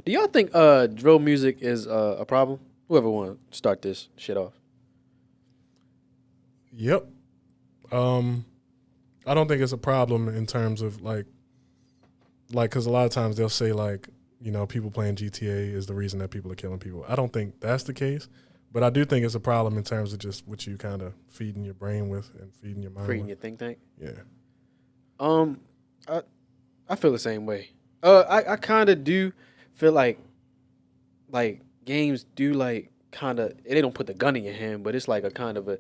Do y'all think drill music is a problem? Whoever want to start this shit off. Yep. I don't think it's a problem in terms of like, because a lot of times they'll say like, people playing GTA is the reason that people are killing people. I don't think that's the case, but I do think it's a problem in terms of just what you kind of feeding your brain with and feeding your mind Feeding with. your think tank. Yeah. I feel the same way. I kind of do feel like games do like kind of they don't put the gun in your hand, but it's like a kind of a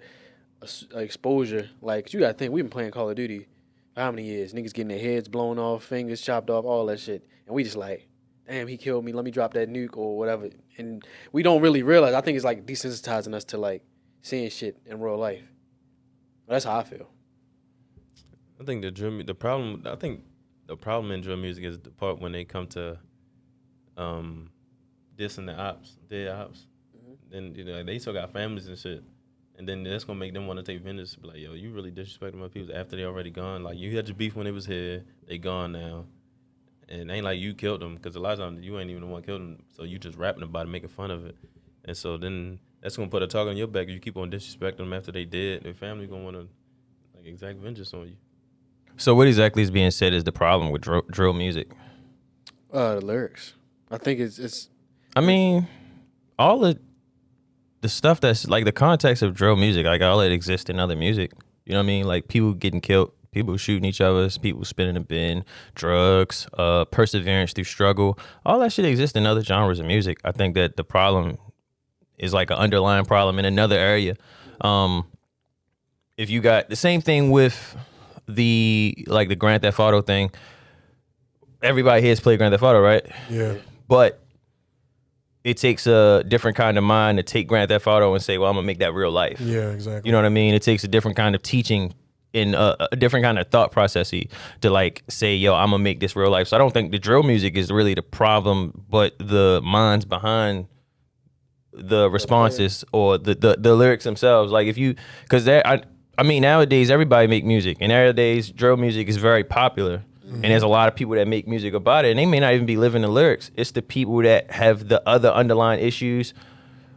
exposure. Like you gotta think we've been playing Call of Duty for how many years? Niggas getting their heads blown off, fingers chopped off, all that shit, and we just like, damn, he killed me. Let me drop that nuke or whatever, and we don't really realize. I think it's like desensitizing us to like seeing shit in real life. That's how I feel. I think the problem. I think the problem in drill music is the part when they come to, dissing the ops, dead ops. Then they still got families and shit, and then that's gonna make them want to take vengeance. Be like, yo, you really disrespecting my people after they already gone. Like you had your beef when they was here, they gone now, and it ain't like you killed them because a lot of times you ain't even the one killed them. So you just rapping about it, making fun of it, and so then that's gonna put a target on your back. If you keep on disrespecting them after they dead, their family gonna want to like exact vengeance on you. So what exactly is being said is the problem with drill music? The lyrics. I think it's. I mean, all the stuff that's like the context of drill music, like all it exists in other music. You know what I mean? Like people getting killed, people shooting each other, people spinning a bin, drugs, perseverance through struggle. All that shit exists in other genres of music. I think that the problem is like an underlying problem in another area. If you got the same thing with the Grand Theft Auto thing, everybody here has played Grand Theft Auto, right? Yeah. But it takes a different kind of mind to take Grand Theft Auto and say, well, I'm gonna make that real life. Yeah, exactly. You know what I mean? It takes a different kind of teaching in a different kind of thought processy to like say, yo, I'm gonna make this real life. So I don't think the drill music is really the problem, but the minds behind the responses or the lyrics themselves. Like if you, because I mean, nowadays everybody make music, and nowadays drill music is very popular, and there's a lot of people that make music about it, and they may not even be living the lyrics. It's the people that have the other underlying issues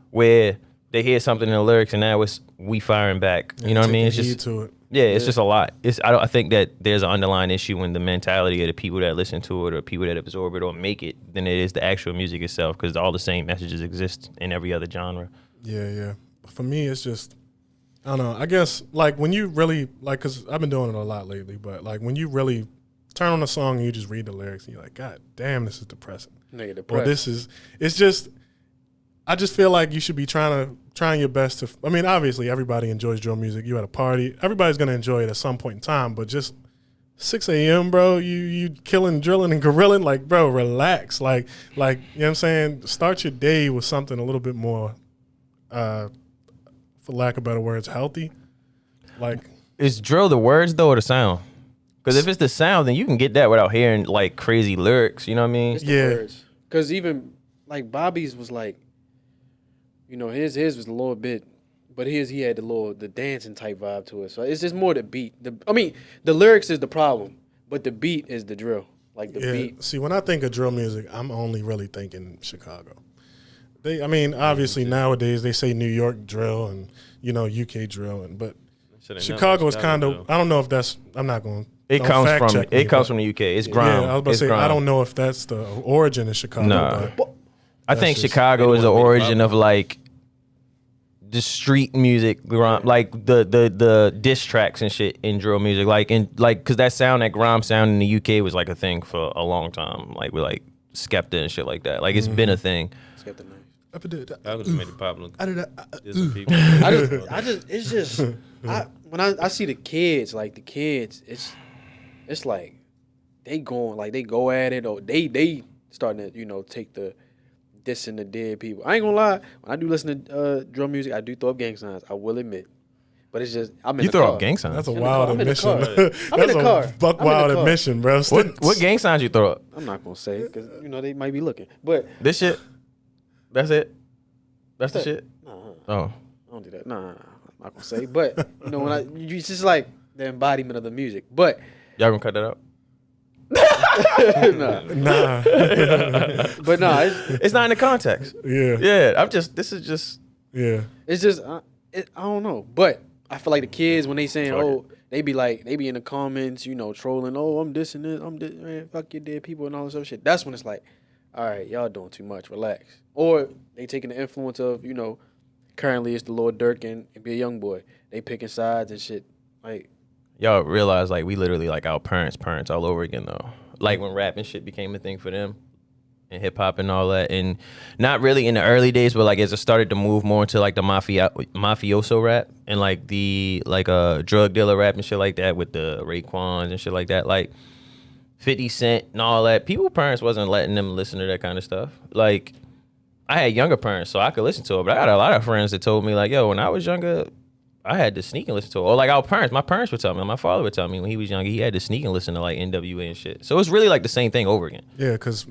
where they hear something in the lyrics, and now it's we firing back. You know what I mean? It's just to it. yeah, it's just a lot. I think that there's an underlying issue in the mentality of the people that listen to it or people that absorb it or make it than it is the actual music itself, because all the same messages exist in every other genre. Yeah. For me, it's just, I don't know. I guess like when you really like, because I've been doing it a lot lately, but like when you really turn on a song and you just read the lyrics and you're like, God damn, this is depressing. Nigga depressed. Or it's just, I just feel like you should be trying your best to, I mean, obviously everybody enjoys drill music. You at a party, everybody's going to enjoy it at some point in time, but just 6 a.m., bro, you killing, drilling, and gorilling, like, bro, relax. Like, you know what I'm saying? Start your day with something a little bit more, for lack of better words, healthy. Like, Is drill the words though or the sound? Because if it's the sound, then you can get that without hearing like crazy lyrics. You know what I mean? It's the words. Because even like Bobby's was like, his was a little bit, but he had the dancing type vibe to it. So it's just more the beat. The lyrics is the problem, but the beat is the drill. Like the beat. See, when I think of drill music, I'm only really thinking Chicago. Obviously nowadays they say New York drill and UK drill, but Chicago is kind of. I don't know if that's. I'm not going. It comes from the UK. It's grime. Yeah, I was about to say grime. I don't know if that's the origin of Chicago. Nah. But I think Chicago is the origin of like the street music, grime, like the diss tracks and shit in drill music, because that sound, that grime sound in the UK was like a thing for a long time, like with like Skepta and shit like that. Like it's been a thing. Skepta, nice. I just made it popular. When I see the kids, it's like they going, like they go at it, or they starting to take the dissing the dead people. I ain't gonna lie, when I do listen to drum music, I do throw up gang signs. I will admit, but it's just I'm in You the throw car. up gang signs. that's a wild admission. I'm in the car. Buck I'm in the wild car. admission, bro. What gang signs you throw up? I'm not gonna say because they might be looking, but This shit. That's it. That's the shit. Oh, I don't do that. Nah, I'm not gonna say. But it's just like the embodiment of the music. But y'all gonna cut that out? Nah. But no, It's not in the context. Yeah. Yeah, this is just. Yeah. it's just I don't know. But I feel like the kids when they saying, Fuck oh, they be in the comments, trolling. Oh, I'm dissing this. I'm this. Man, fuck your dead people and all this other shit. That's when it's like, all right, y'all doing too much. Relax. Or they taking the influence of currently it's the Lord Durk and Be a Young Boy. They picking sides and shit. Like Y'all realize like we literally like our parents all over again though. Like when rap and shit became a thing for them. And hip hop and all that, and not really in the early days, but like as it started to move more into like the mafioso rap and like the drug dealer rap and shit like that with the Raekwons and shit like that, like 50 Cent and all that. Parents wasn't letting them listen to that kind of stuff. Like I had younger parents, so I could listen to it, but I got a lot of friends that told me like, yo, when I was younger, I had to sneak and listen to it. Or like my parents would tell me, my father would tell me when he was younger, he had to sneak and listen to like NWA and shit. So it's really like the same thing over again. Yeah, because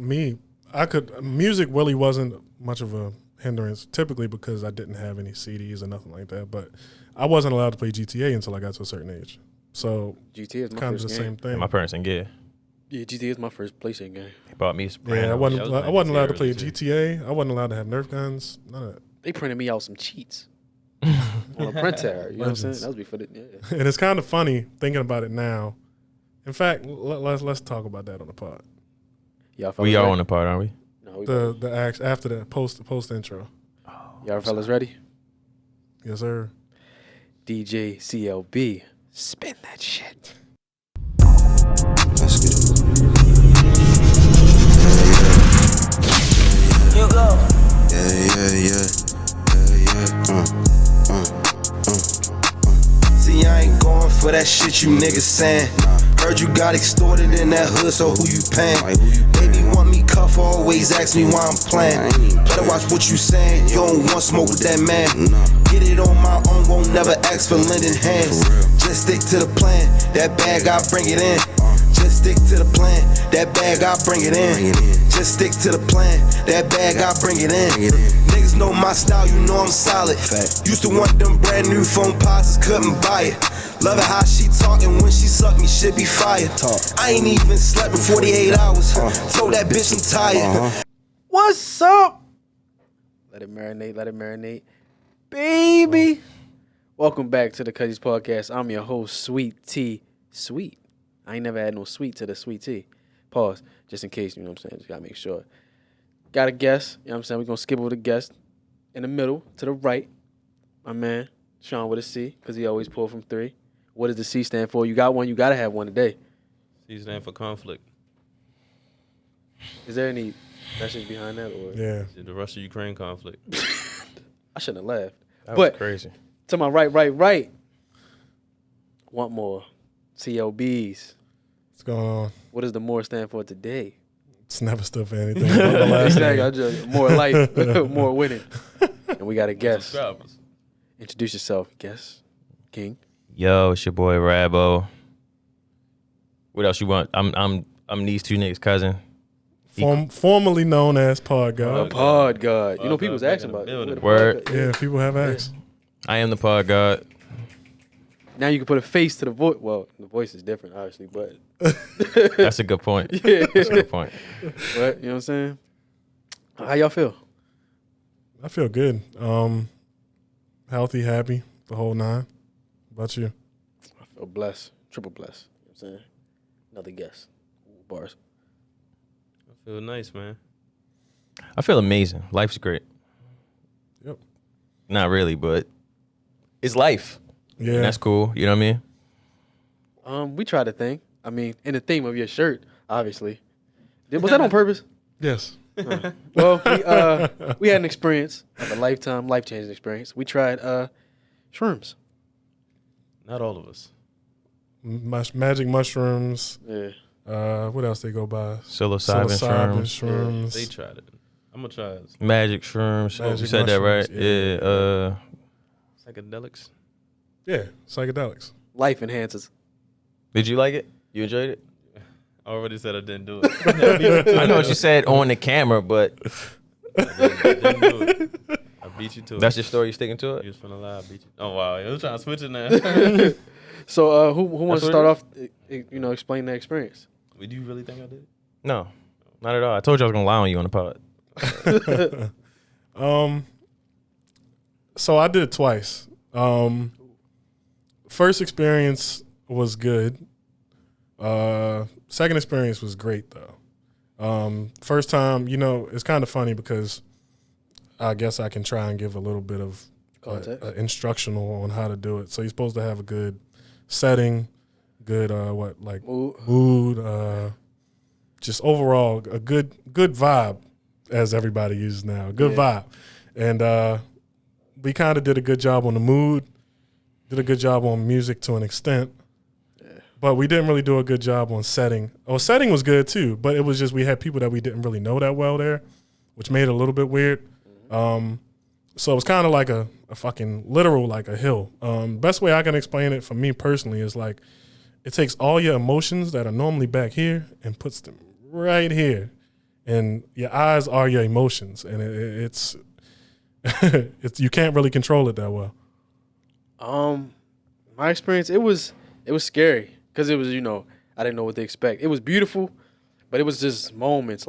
music really wasn't much of a hindrance, typically because I didn't have any CDs or nothing like that. But I wasn't allowed to play GTA until I got to a certain age. So GTA is my kind of first the game. same thing. And my parents didn't get it. Yeah, I my first PlayStation game. They bought me Sopranos. Yeah, I wasn't allowed to play GTA. GTA. I wasn't allowed to have Nerf guns. None of that. They printed me out some cheats on a printer. You know what I'm saying? Legends. That was before And it's kind of funny thinking about it now. In fact, let's talk about that on the pod. Y'all We are ready? on the part, aren't we? No, we The acts after the post intro. y'all fellas ready? Yes, sir. DJ CLB, spin that shit. Let's get it. You go. Yeah. See, I ain't going for that shit you niggas saying. Heard you got extorted in that hood, so who you paying? Baby want me cuff, always ask me why I'm playing. Better watch what you saying, you don't want smoke with that man. Get it on my own, won't never ask for lending hands. Just stick to the plan, that bag I bring it in. Just stick to the plan, that bag I bring it in. Just stick to the plan, that bag I bring it in. Niggas know my style, you know I'm solid. Used to want them brand new phone pods, couldn't buy it. Love it how she talkin' when she suck me, shit be fire. I ain't even slept in 48 hours. Told that bitch I'm tired. What's up? Let it marinate. Baby. Welcome back to the Cuzzies podcast. I'm your host, Sweet T. Sweet. I ain't never had no sweet to the sweet tea. Pause. Just in case, you know what I'm saying? Just gotta make sure. Got a guest, you know what I'm saying? We're gonna skip over the guest. In the middle, to the right, my man, Sean with a C, because he always pull from 3. What does the C stand for? You got one, you gotta have one today. C stand for conflict. Is there any message behind that? Or Yeah. The Russia-Ukraine conflict. I shouldn't have laughed. That But was crazy. to my right. Want more. CLBs. What's going on? What does the more stand for today? It's never stood for anything. But the last Exactly. name. I just more life, more winning. And we got a guest. Subscribers. Introduce yourself, guest. King. Yo, it's your boy Rabo. What else you want? I'm these two niggas' cousin. Formerly known as Pod The God. pod god. You know, Pod people's God back asking in the about it. building. Where the Word. pod god- Yeah, people have asked. I am the pod god. Now you can put a face to the voice. Well, the voice is different, obviously, but That's a good point. yeah. That's a good point. But you know what I'm saying? How y'all feel? I feel good. Healthy, happy, the whole 9. How about you? I feel blessed, triple blessed. You know what I'm saying? Another guest. Ooh, bars. I feel nice, man. I feel amazing. Life's great. Yep. Not really, but it's life. Yeah. And that's cool. You know what I mean? We tried a thing. I mean, in the theme of your shirt, obviously. Was that on purpose? Yes. Well, we had an experience of a lifetime, life-changing experience. We tried shrooms. Not all of us. Magic mushrooms. Yeah. What else they go by? Psilocybin shrooms. shrooms. They tried it. I'm gonna try it. Magic shrooms. Magic you said that right? mushrooms, Yeah. Psychedelics. Yeah, psychedelics. Life enhances. Did you like it? You enjoyed it? I already said I didn't do it. I know what you said on the camera, but Didn't do it. I beat you to it. that's your story. You sticking to You it? was finna lie. I beat you. Oh wow, you was trying to switch it now. So who wants to That's start what off? Explain the experience. Do you really think I did? No, not at all. I told you I was gonna lie on you on the pod. So I did it twice. First experience was good. Second experience was great though. First time, it's kind of funny because I guess I can try and give a little bit of instructional on how to do it. So you're supposed to have a good setting, good mood, just overall a good vibe, as everybody uses now, good vibe. And we kind of did a good job on the mood, did a good job on music to an extent, but we didn't really do a good job on setting. Oh, setting was good too, but it was just we had people that we didn't really know that well there, which made it a little bit weird. So it was kind of like a fucking literal, like a hill. Best way I can explain it for me personally is like it takes all your emotions that are normally back here and puts them right here. And your eyes are your emotions. And it's you can't really control it that well. My experience, it was scary because it was, I didn't know what to expect. It was beautiful, but it was just moments.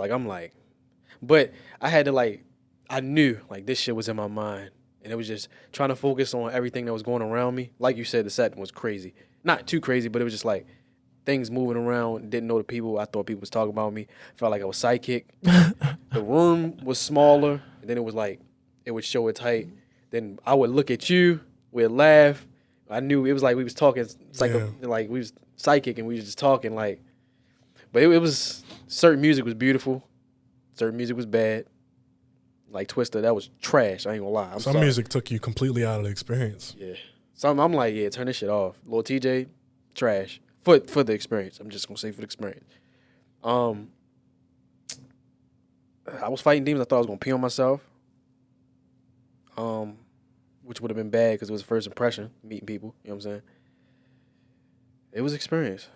But I had to I knew this shit was in my mind, and it was just trying to focus on everything that was going around me. Like you said, the setting was crazy, not too crazy, but it was just things moving around. Didn't know the people. I thought people was talking about me. Felt like I was psychic. The room was smaller, and then it was it would show its height. Then I would look at you, we'd laugh. I knew it was we was talking we was psychic, and we was just talking But it was certain music was beautiful, certain music was bad. Like Twister, that was trash. I ain't gonna lie. Some music took you completely out of the experience. Yeah. Some I'm turn this shit off. Lil TJ, trash. For the experience. I'm just gonna say for the experience. I was fighting demons. I thought I was gonna pee on myself. Which would have been bad because it was the first impression, meeting people. You know what I'm saying? It was experience.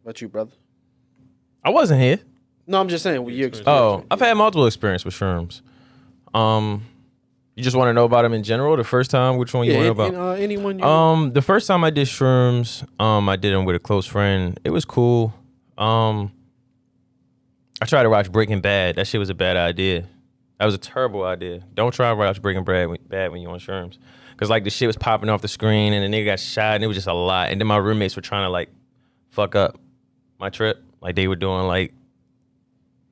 What about you, brother? I wasn't here. No, I'm just saying. Your experience. Oh, I've had multiple experience with shrooms. You just want to know about them in general? The first time, which one you want to know about? Anyone. The first time I did shrooms, I did them with a close friend. It was cool. I tried to watch Breaking Bad. That shit was a bad idea. That was a terrible idea. Don't try to watch Breaking Bad when you're on shrooms, because the shit was popping off the screen and the nigga got shot and it was just a lot. And then my roommates were trying to fuck up my trip. They were doing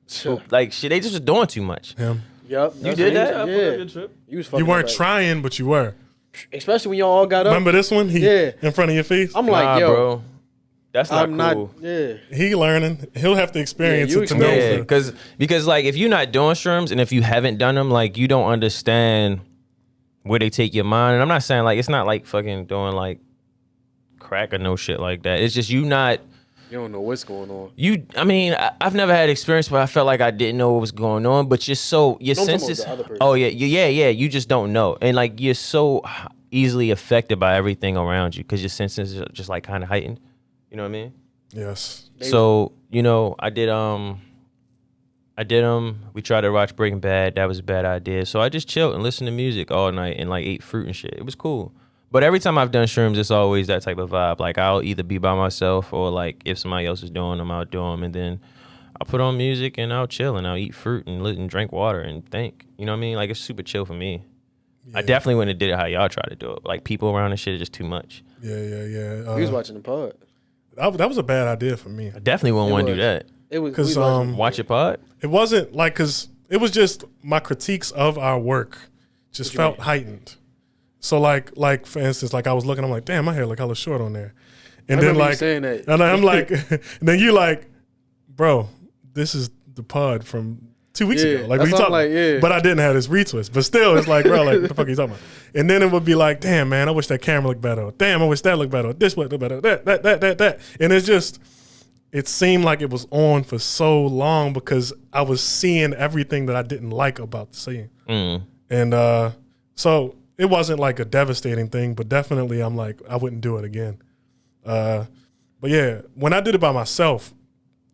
shit. They just was doing too much. Yeah. Yep. You did that? Yeah. You weren't trying, but you were. Especially when y'all all got up. Remember this one? In front of your face? I'm yo. Bro. That's not cool. He learning. He'll have to experience it to know. Yeah, because if you're not doing shrooms and if you haven't done them, you don't understand where they take your mind. And I'm not saying it's not fucking doing crack or no shit like that. It's just you don't know what's going on. I've never had experience where I felt like I didn't know what was going on, but your senses. Oh yeah. You just don't know, and you're so easily affected by everything around you because your senses are just kind of heightened. You know what I mean? Yes. So I did we tried to watch Breaking Bad. That was a bad idea. So I just chilled and listened to music all night and ate fruit and shit. It was cool. But every time I've done shrooms, it's always that type of vibe. I'll either be by myself or if somebody else is doing them, I'll do them. And then I'll put on music and I'll chill and I'll eat fruit and drink water and think. You know what I mean? It's super chill for me. Yeah. I definitely wouldn't have did it how y'all try to do it. People around and shit is just too much. Yeah. We was watching the pod. That was a bad idea for me. I definitely wouldn't want to do that. It was because watch your pod. It wasn't because it was just my critiques of our work just felt heightened. So for instance, I was looking, I'm like, damn, my hair look hella short on there, and then saying that. and I'm like, and then you bro, this is the pod from 2 weeks ago. What you talking? But I didn't have this retwist. But still, it's bro, what the fuck are you talking about? And then it would be damn, man, I wish that camera looked better. Damn, I wish that looked better. This looked better. That. And it's just, it seemed like it was on for so long because I was seeing everything that I didn't like about the scene. And so it wasn't a devastating thing, but definitely I'm I wouldn't do it again. But yeah, when I did it by myself,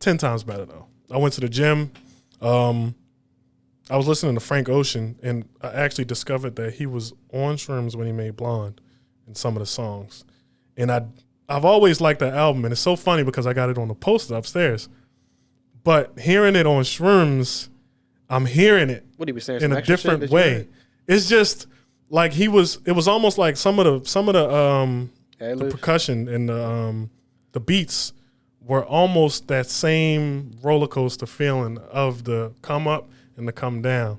10 times better though. I went to the gym. I was listening to Frank Ocean, and I actually discovered that he was on shrooms when he made Blonde in some of the songs. And I've always liked that album, and it's so funny because I got it on the poster upstairs. But hearing it on shrooms, I'm hearing it What he was saying in some a extra shit different that you way. heard? It's just like it was almost like some of the Ad-libs? percussion and the beats were almost that same roller coaster feeling of the come up and the come down.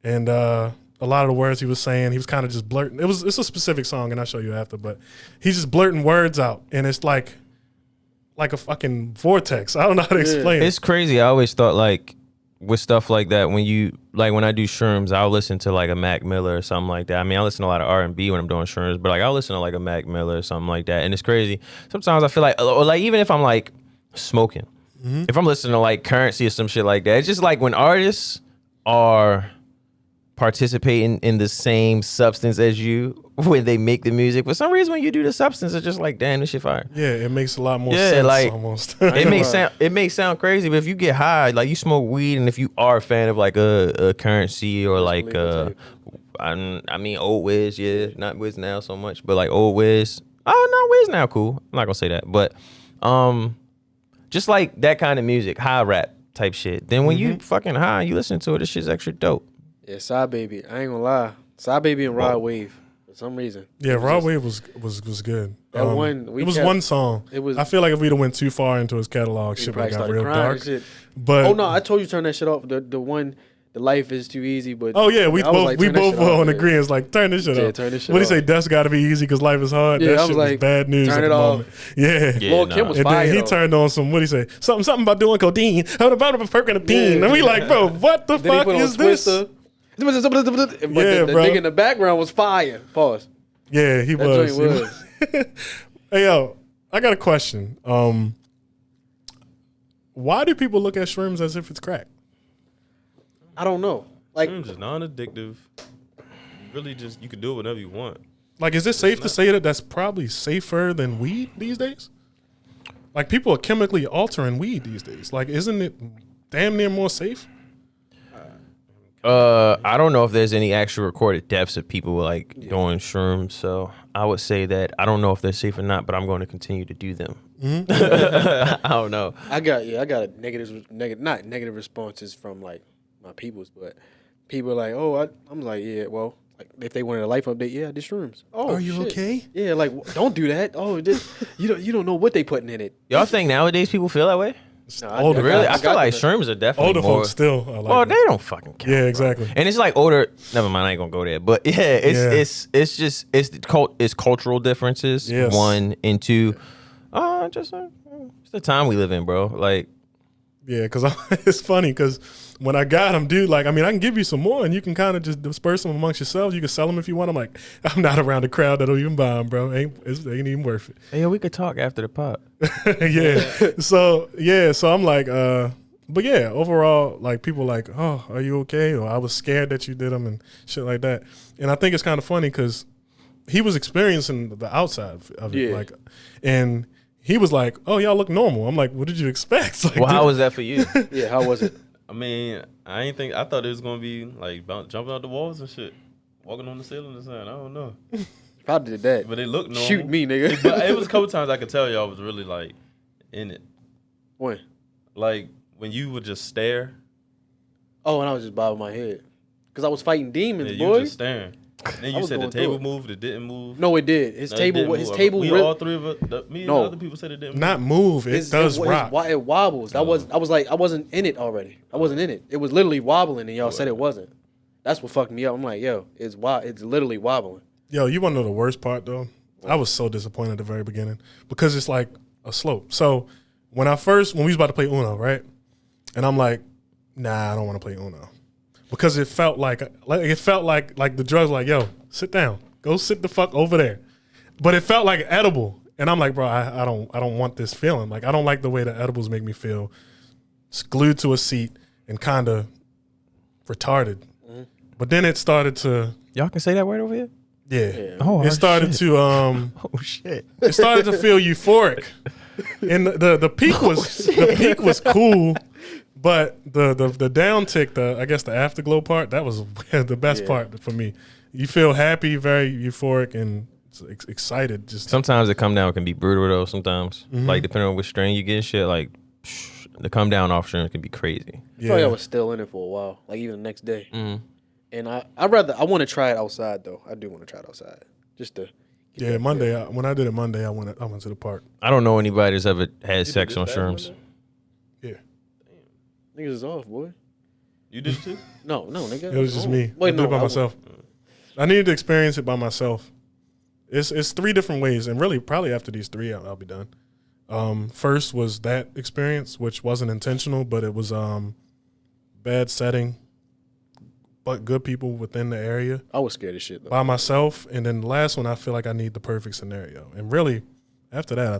And a lot of the words he was saying, he was kind of just blurting. It's a specific song, and I'll show you after, but he's just blurting words out, and it's like a fucking vortex. I don't know how to explain it. It's crazy. I always thought like with stuff like that, when I do shrooms, I'll listen to like a Mac Miller or something like that. I mean, I listen to a lot of R&B when I'm doing shrooms, but like I'll listen to like a Mac Miller or something like that. And it's crazy. Sometimes I feel like, or like even if I'm like smoking, if I'm listening to like Currency or some shit like that, it's just like when artists are participating in the same substance as you when they make the music. For some reason, when you do the substance, it's just like, damn, this shit fire. Yeah, it makes a lot more Yeah, sense like, almost. It may sound crazy, but if you get high, like you smoke weed, and if you are a fan of like a Currency or like I mean old Wiz, yeah, not Wiz now so much, but like old Wiz. Oh no, Wiz now cool. I'm not gonna say that, but just like that kind of music, high rap type shit. Then when you fucking high, you listen to it, this shit's extra dope. Yeah, Side Baby. I ain't gonna lie. Side Baby and Rod Wave. For some reason. Yeah, Raw Wave was good. That one, it was one song. It was. I feel like if we'd have went too far into his catalog, shit would probably have got started real crying dark. and shit. But Oh no, I told you to turn that shit off. The one, the Life is Too Easy. But oh yeah, we I was both like, we turn that both shit were off, on yeah. agreement. Like turn this shit Yeah, off. turn this shit What do you off. say? Death's got to be easy because life is hard. Yeah, That I shit was was like, bad news turn at it the off. moment. Yeah. Yeah, Lord nah. Kim was And fire. then he though. turned on some, what do you say? Something about doing codeine. How about a perk and a bean? Yeah. And we like, bro, what the Then he fuck put on is this? Twister. But Yeah, the bro. nigga in the background was fire. Pause. Yeah, he That was. joint was. Hey, yo, I got a question. Why do people look at shrooms as if it's crack? I don't know. Like, Shrooms is non-addictive. Really, just you can do it whenever you want. Like, is it safe to say that that's probably safer than weed these days? Like, people are chemically altering weed these days. Like, isn't it damn near more safe? I don't know if there's any actual recorded deaths of people like doing shrooms, so I would say that I don't know if they're safe or not, but I'm going to continue to do them. I don't know. I got a not negative responses from like my peoples, but people are like, oh, I'm like, yeah, well, like if they wanted a life update, yeah, I did shrooms. Oh, Are you shit. okay? Yeah, like don't do that. Oh, this you don't know what they putting in it. Y'all think nowadays people feel that way? No, Older Really? I I feel got like the- shrooms are definitely Older more. folks still are like Well, that. they don't fucking count. Yeah, bro. exactly. And it's like older. Never mind, I ain't gonna go there. But yeah, it's cultural differences. Yes. One and two. It's the time we live in, bro. Like, Yeah, because it's funny because when I got them, dude, like, I mean, I can give you some more and you can kind of just disperse them amongst yourselves. You can sell them if you want. I'm like, I'm not around a crowd that'll even buy them, bro. Ain't even worth it. hey, yo, we could talk after the pop. Yeah. So I'm like, but yeah, overall, like people like, oh, are you okay? Or I was scared that you did them and shit like that. And I think it's kind of funny because he was experiencing the outside of it, Yeah. like, and he was like, oh, y'all look normal. I'm like, what did you expect? Like, Well, how dude, was that for you? Yeah, how was it? I mean, I thought it was gonna be like jumping out the walls and shit, walking on the ceiling or something. I don't know, If I did that, but it looked normal. shoot me, nigga. But it was a couple times I could tell y'all was really like in it, When? like when you would just stare. Oh, and I was just bobbing my head because I was fighting demons, Yeah, you boy. just staring. Then I you was said the going through table it. moved. It didn't move. No, it did. His No, it table. didn't His move. table. We really- all three of us. Me and No. the other people said it didn't. not move. It does rock. It wobbles. I was like, I wasn't in it already. I wasn't in it. It was literally wobbling, and y'all said it wasn't. That's what fucked me up. I'm like, yo, it's literally wobbling. Yo, you want to know the worst part though? I was so disappointed at the very beginning because it's like a slope. So when we was about to play Uno, right? And I'm like, nah, I don't want to play Uno because it felt like the drugs. Like, yo, sit down, go sit the fuck over there. But it felt like edible, and I'm like, bro, I don't want this feeling. Like, I don't like the way the edibles make me feel. It's glued to a seat and kind of retarded. But then it started to. Y'all can say that word over here? Yeah. Oh, it started shit. to Oh, shit. it started to feel euphoric. And the peak was cool, but the downtick, I guess the afterglow part, that was the best part for me. You feel happy, very euphoric and excited. Just Sometimes the come down can be brutal, though, sometimes. Like, depending on which strain you get and shit, like, The come down off shrooms can be crazy. I feel like I was still in it for a while, like even the next day. And I want to try it outside though. I do want to try it outside, just to. Yeah, Monday. When I did it Monday, I went to the park. I don't know anybody that's ever had sex on shrooms. Yeah. Niggas is off, boy. You did too? No, nigga. It was just me. Wait, I did it by myself. I needed to experience it by myself. It's 3 different ways, and really probably after these 3, I'll be done. First was that experience, which wasn't intentional, but it was bad setting, but good people within the area. I was scared of shit though. By myself, and then the last one, I feel like I need the perfect scenario. And really, after that, I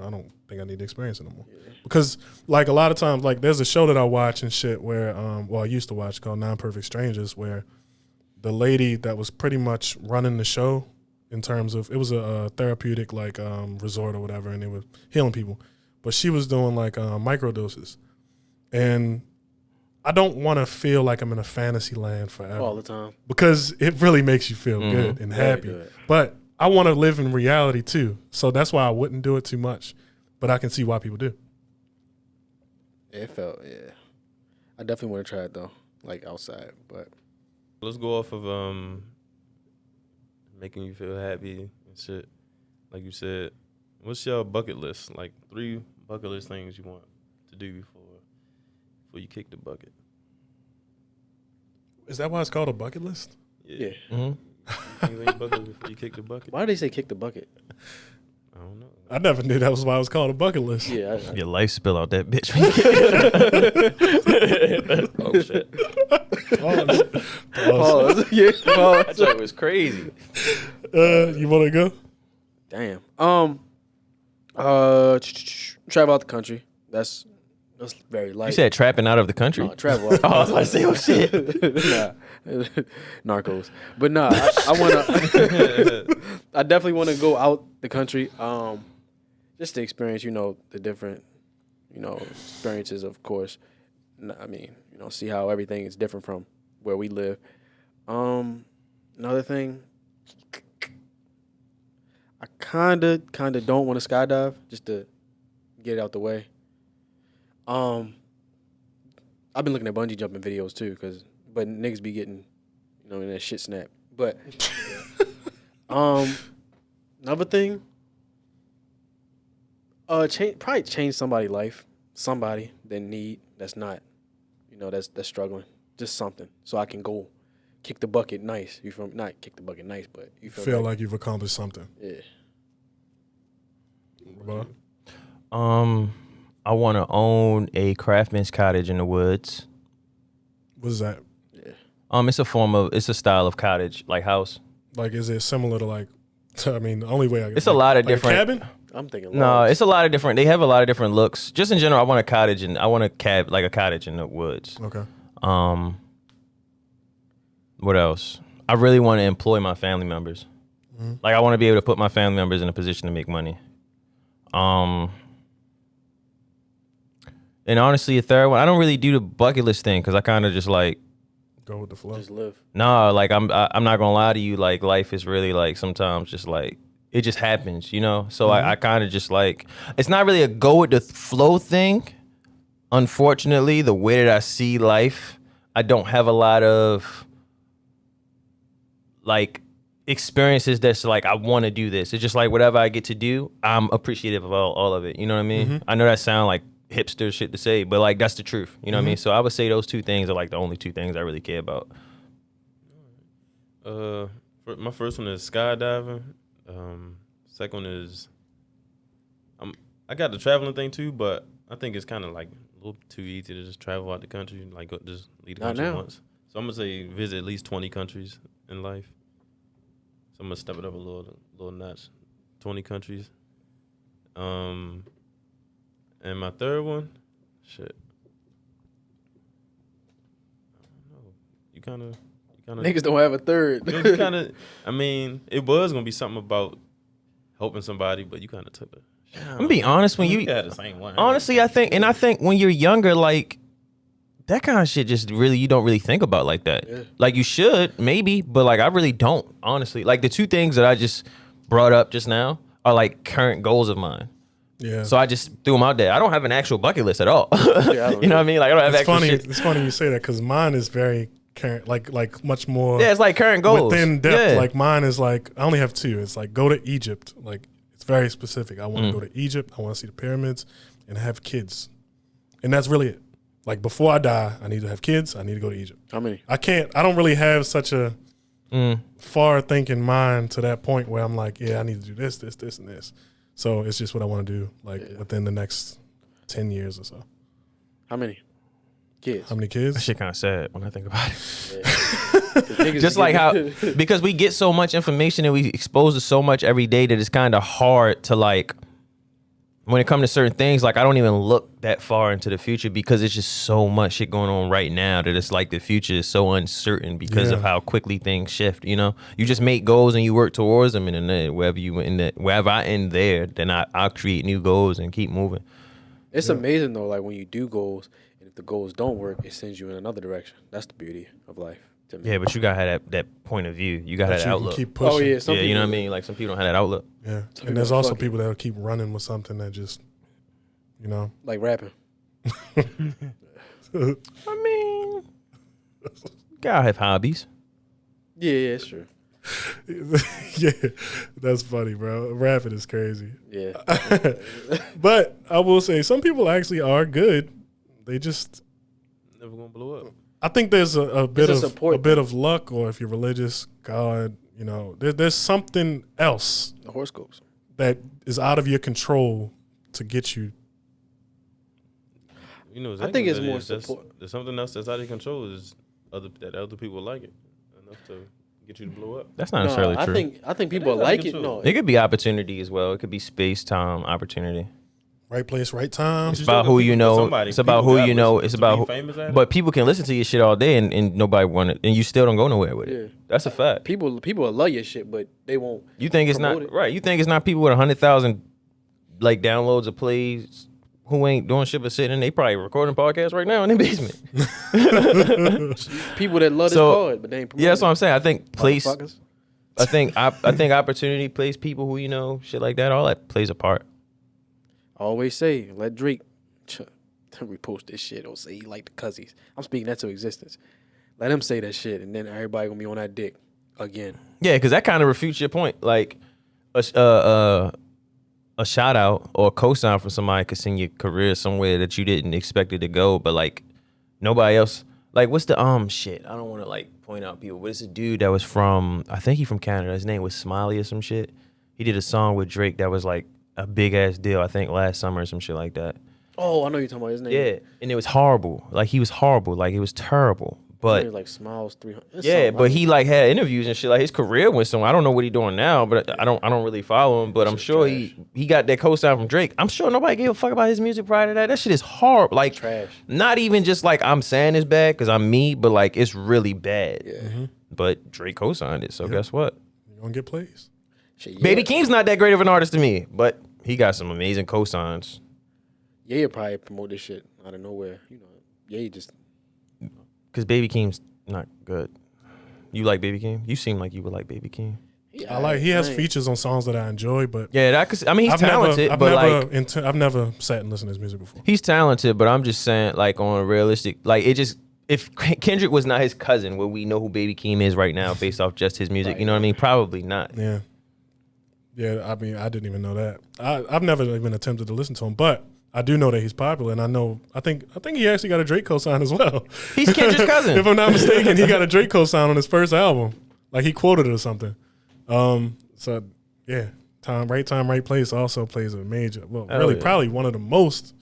don't think I need to experience it no more. Yeah. Because like a lot of times, like there's a show that I watch and shit where, I used to watch called Non-Perfect Strangers, where the lady that was pretty much running the show in terms of, it was a therapeutic like resort or whatever, and they were healing people, but she was doing like microdoses, and I don't want to feel like I'm in a fantasy land forever all the time, because it really makes you feel good and happy. Good. But I want to live in reality too, so that's why I wouldn't do it too much. But I can see why people do. It felt, yeah. I definitely want to try it though, like outside. But let's go off of making you feel happy and shit. Like you said, what's your bucket list? Like 3 bucket list things you want to do before you kick the bucket. Is that why it's called a bucket list? Yeah. Bucket before you kick the bucket. Why do they say kick the bucket? I don't know. I never knew that was why it was called a bucket list. Yeah. Your life spill out that bitch. Oh shit. Pause. Yeah, pause. That was crazy. You want to go? Damn. Travel out the country. That's very light. You said trapping out of the country? No, travel. Out. Oh, I was about to say, oh shit. Nah, narcos. But nah, I want to. I definitely want to go out the country, just to experience, the different, experiences. Of course, I mean, see how everything is different from where we live. Another thing, I kind of don't want to skydive, just to get it out the way. I've been looking at bungee jumping videos too, but niggas be getting, in that shit snap. But another thing, probably change somebody's life, somebody that's not, that's struggling, just something, so I can go kick the bucket nice. You feel not kick the bucket nice, but you feel like you've accomplished something. Yeah. Well, I want to own a craftsman's cottage in the woods. What is that? Yeah. It's a style of cottage, like house. Like, is it similar to like, I mean, the only way I It's a lot of different. A cabin? I'm thinking. No, it's a lot of different. They have a lot of different looks. Just in general, I want a cottage and I want a cottage in the woods. Okay. What else? I really want to employ my family members. Mm-hmm. Like, I want to be able to put my family members in a position to make money. And honestly, a third one, I don't really do the bucket list thing because I kind of just like go with the flow. Just live. No, like I'm not gonna lie to you. Like life is really like sometimes just like it just happens, So Mm-hmm. I kind of just like it's not really a go with the flow thing. Unfortunately, the way that I see life, I don't have a lot of like experiences that's like I want to do this. It's just like whatever I get to do, I'm appreciative of all of it. You know what I mean? Mm-hmm. I know that sound like hipster shit to say, but like that's the truth. You know what I mean? So I would say those 2 things are like the only 2 things I really care about. My first one is skydiving. Second one is I got the traveling thing too, but I think it's kind of like a little too easy to just travel out the country and like just leave the country once. So I'm gonna say visit at least 20 countries in life. So I'm gonna step it up a little notch, 20 countries. And my third one, shit. I don't know. You kind of Niggas don't have a third. you kind of. I mean, it was gonna be something about helping somebody, but you kind of took the. I'm gonna be honest when you had the same one. Honestly, I think when you're younger, like that kind of shit, just really you don't really think about like that. Yeah. Like you should maybe, but like I really don't. Honestly, like the 2 things that I just brought up just now are like current goals of mine. Yeah. So I just threw them out there. I don't have an actual bucket list at all. I don't You know what I mean? Like I don't have It's actual funny. shit. It's funny you say that because mine is very current, like much more. Yeah, it's like current goals. within depth. Yeah. Like mine is like I only have 2. It's like go to Egypt. Like it's very specific. I want to go to Egypt. I want to see the pyramids and have kids, and that's really it. Like before I die, I need to have kids. I need to go to Egypt. How many? I don't really have such a far thinking mind to that point where I'm like, yeah, I need to do this, this, this, and this. So it's just what I want to do, like within the next 10 years or so. How many kids? How many That kids? shit kind of sad when I think about it. Niggas Just be like how, getting- because we get so much information and we expose to so much every day that it's kind of hard to like, when it comes to certain things, like I don't even look that far into the future because it's just so much shit going on right now that it's like the future is so uncertain because of Yeah. how quickly things shift. You know, you just make goals and you work towards them, and then wherever I end there, then I'll create new goals and keep moving. It's amazing though, like when you do goals, and if the goals don't work, it sends you in another direction. That's the beauty of life to me. Yeah, but you gotta have that point of view. You gotta That have you that can outlook. keep pushing. Oh yeah, some Yeah, you know what I people- mean. Like some people don't have that outlook. Yeah. people And there's also fuck it. people that'll keep running with something that just, you know. Like rapping. I mean, gotta have hobbies. Yeah, it's true. Yeah, that's funny, bro. Rapping is crazy. Yeah. But I will say some people actually are good. They just, Never gonna blow up. I think there's a bit a of support a bit of luck, or if you're religious, God, you know, there's something else The horoscopes. that is out of your control to get you. You know, I think it's what it more is. That's- support. There's something else that's out of control. Is other people like it enough to get you to blow up. That's not No, necessarily I true. think people is like out it. of No, control. It could be opportunity as well. It could be space, time, opportunity. Right place, right time. It's about who you know. It's about who you know. It's about who. But people can listen to your shit all day and nobody want it, and you still don't go nowhere with it. Yeah. That's a fact. people will love your shit, but they won't. You think it's promote not it. right? You think it's not people with 100,000 like downloads or plays who ain't doing shit but sitting? They probably recording podcasts right now in their basement. People that love So, this pod, but they ain't. Yeah, that's what I'm saying. I think place. Motherfuckers. I think opportunity plays people who you know, shit like that. All that plays a part. I always say, let Drake repost this shit or say he like the Cuzzies. I'm speaking that to existence. Let him say that shit, and then everybody gonna be on that dick again. Yeah, because that kind of refutes your point. Like a shout out or a cosign from somebody could send your career somewhere that you didn't expect it to go, but like nobody else. Like what's the shit? I don't want to like point out people, but it's a dude that was from, I think he from Canada. His name was Smiley or some shit. He did a song with Drake that was like a big ass deal. I think last summer or some shit like that. Oh, I know you're talking about his name. Yeah, and it was horrible. Like he was horrible. Like it was terrible. But Like Smiles 300. yeah, but he like had interviews and shit. Like his career went somewhere. I don't know what he's doing now, but I don't really follow him. But I'm sure he got that co-sign from Drake. I'm sure nobody gave a fuck about his music prior to that. That shit is horrible. Like Trash. Not even just like I'm saying it's bad because I'm me, but like it's really bad. Yeah. But Drake co-signed it, so guess what? You're gonna get plays. Shit, yeah. Baby Keem's not that great of an artist to me, but he got some amazing co-signs. Yeah, probably promote this shit out of nowhere. You know, yeah, just Because Baby Keem's not good. You like Baby Keem? You seem like you would like Baby Keem. yeah, I like. He has I ain't- features on songs that I enjoy, but Yeah, I mean he's talented, but like I've never sat and listened to his music before. he's talented, but I'm just saying, like, on a realistic, like, it just, if Kendrick was not his cousin, would we know who Baby Keem is right now based off just his music? You know what I mean? Probably not. Yeah, yeah. I mean, I didn't even know that. I've never even attempted to listen to him, but I do know that he's popular, and I think he actually got a Drake co-sign as well. He's Kendrick's cousin. If I'm not mistaken, he got a Drake co-sign on his first album. Like he quoted it or something. So yeah, right time, right place also plays a major. Well, Oh, really, yeah. probably one of the most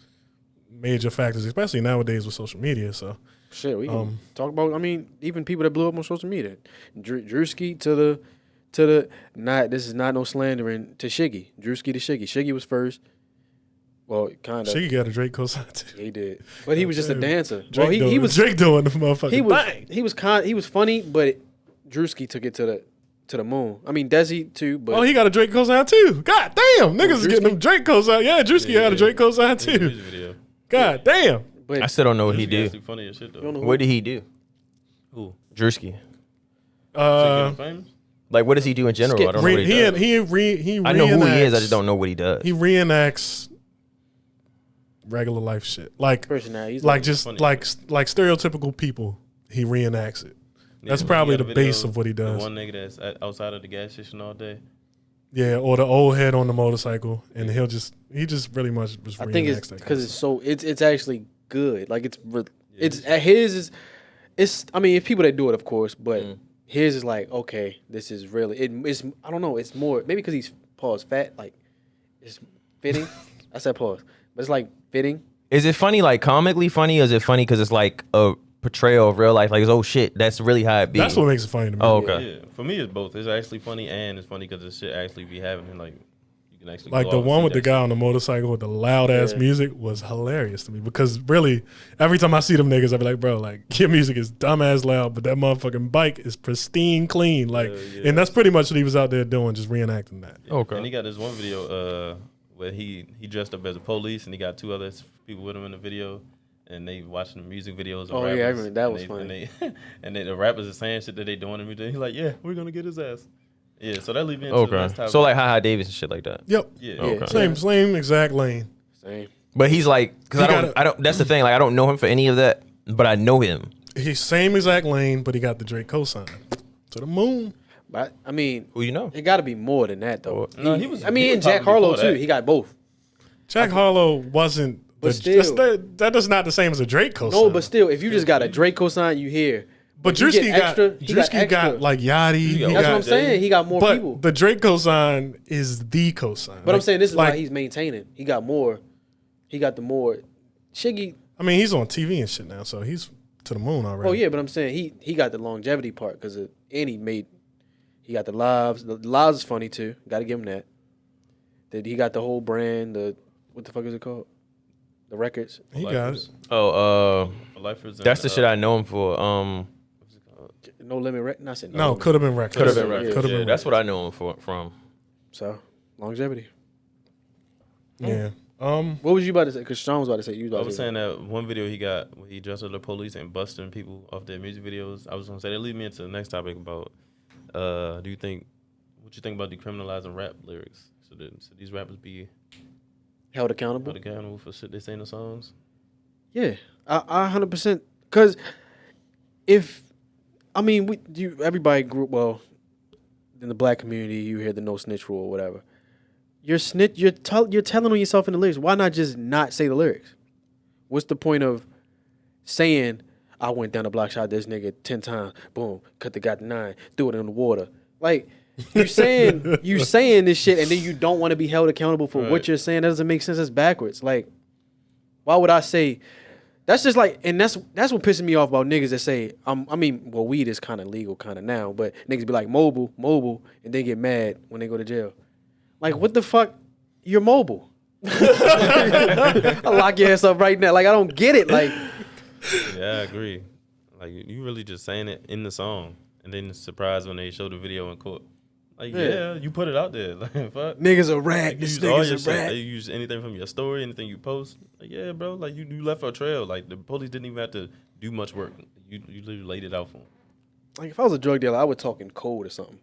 major factors, especially nowadays with social media. So Shit, we can talk about. I mean, even people that blew up on social media, Drewski to the not. This is not no slandering to Shiggy. Drewski to Shiggy. Shiggy was first. Well, kind of. Shiggy got a Drake co-sign too. He did, but he was just a dancer. Drake Well, he doing, was Drake doing the motherfucker. he was funny, but Drewski took it to the moon. I mean, Desi too, but Oh, he got a Drake co-sign too. God damn, niggas is getting them Drake co-sign. Yeah, Drewski had a Drake co-sign too. Music video. God damn. but I still don't know what he Drewski did. actually funny as shit though. don't know What did he do? Who? Drewski. Famous? Like, what does he do in general? I don't know what he does. He I know who he is. I reenacts- just don't know what he does. He reenacts regular life shit. Like Personality. He's like just funny. like stereotypical people. He reenacts it. That's Yeah, probably you got the a base video of what he The does. one nigga that's outside of the gas station all day. Yeah, or the old head on the motorcycle, and he just really much just I reenacts think it's that. because it's actually good. Like it's his is it's. I mean, it's people that do it, of course, but his is like, okay, this is really it's. I don't know. It's more maybe because he's fat. Like it's fitting. I said pause, but it's like fitting. Is it funny, like comically funny, or is it funny because it's like a portrayal of real life? Like, oh shit, that's really how it be. That's what makes it funny to me. Oh, okay. Yeah, for me it's both. It's actually funny and it's funny because this shit actually be happening. Like you can actually Like go the out and one see with the that guy shit. on the motorcycle with the loud ass Yeah. music was hilarious to me because really every time I see them niggas, I be like, bro, like your music is dumb ass loud, but that motherfucking bike is pristine clean. Like, yeah. and that's pretty much what he was out there doing, just reenacting that. Okay. And he got this one video where he dressed up as a police and he got two other people with him in the video. And they watching the music videos. Of Oh, rappers, yeah, I remember that and was they, funny. And the rappers are saying shit that they doing and everything. He's like, yeah, we're gonna get his ass. Yeah, so that leads me into the next Okay. topic. So like Hi Davis and shit like that. Yep. yeah, Okay. Same exact lane. Same. But he's like, because He I don't. That's the thing. Like I don't know him for any of that, but I know him. He's same exact lane, but he got the Drake cosign to the moon. But I mean, Who you know? it got to be more than that though. No, he was- I mean, he was and Jack popular Harlow before too. that. He got both. Jack Harlow wasn't. But the, still. that is not the same as a Drake cosign. No, but still, if you just got a Drake cosign, you hear. But If you Drewski get extra, he Drewski got extra. like Yachty. He got- That's got, what I'm saying. He got more but people. the Drake cosign is the cosign. But I'm saying this is like, why he's maintaining. He got more. He got the more. Shiggy. I mean, he's on TV and shit now, so he's to the moon already. Oh yeah, but I'm saying he got the longevity part because and he got the lives. The lives is funny too. Got to give him that. That he got the whole brand. The what the fuck is it called? The records. He got it. Oh, For lifers and, that's the shit I know him for. No limit. Not saying No, could have been records. Could have been records. Could have Yeah, been. that's what I know him from. So longevity. Yeah. What was you about to say? Because Sean was about to say you. Was about I to was say saying that one video he got where he dressed as the police and busting people off their music videos. I was gonna say that lead me into the next topic about what you think about decriminalizing rap lyrics? So these rappers be held accountable. held accountable for shit they say in the songs. Yeah, I 100%. Because if I mean, everybody grew well in the black community. You hear the no snitch rule or whatever. You're telling on yourself in the lyrics. Why not just not say the lyrics? What's the point of saying I went down the block, shot this nigga 10 times, boom, cut the guy to 9, threw it in the water? Like you saying this shit, and then you don't want to be held accountable for Right. what you're saying. That doesn't make sense. It's backwards. Like, why would I say? That's just like, and that's what pisses me off about niggas that say, weed is kind of legal kind of now, but niggas be like mobile, and then get mad when they go to jail. Like, what the fuck? You're mobile. I'll lock your ass up right now. Like, I don't get it. Like, Yeah, I agree. Like you really just saying it in the song, and then surprised when they show the video in court. Like, yeah, you put it out there. Like, fuck. niggas a rat. You This use all your nigga's a shit. rat. They use anything from your story, anything you post. Like, yeah, bro. Like you left a trail. Like the police didn't even have to do much work. You literally laid it out for them. Like, if I was a drug dealer, I would talk in code or something.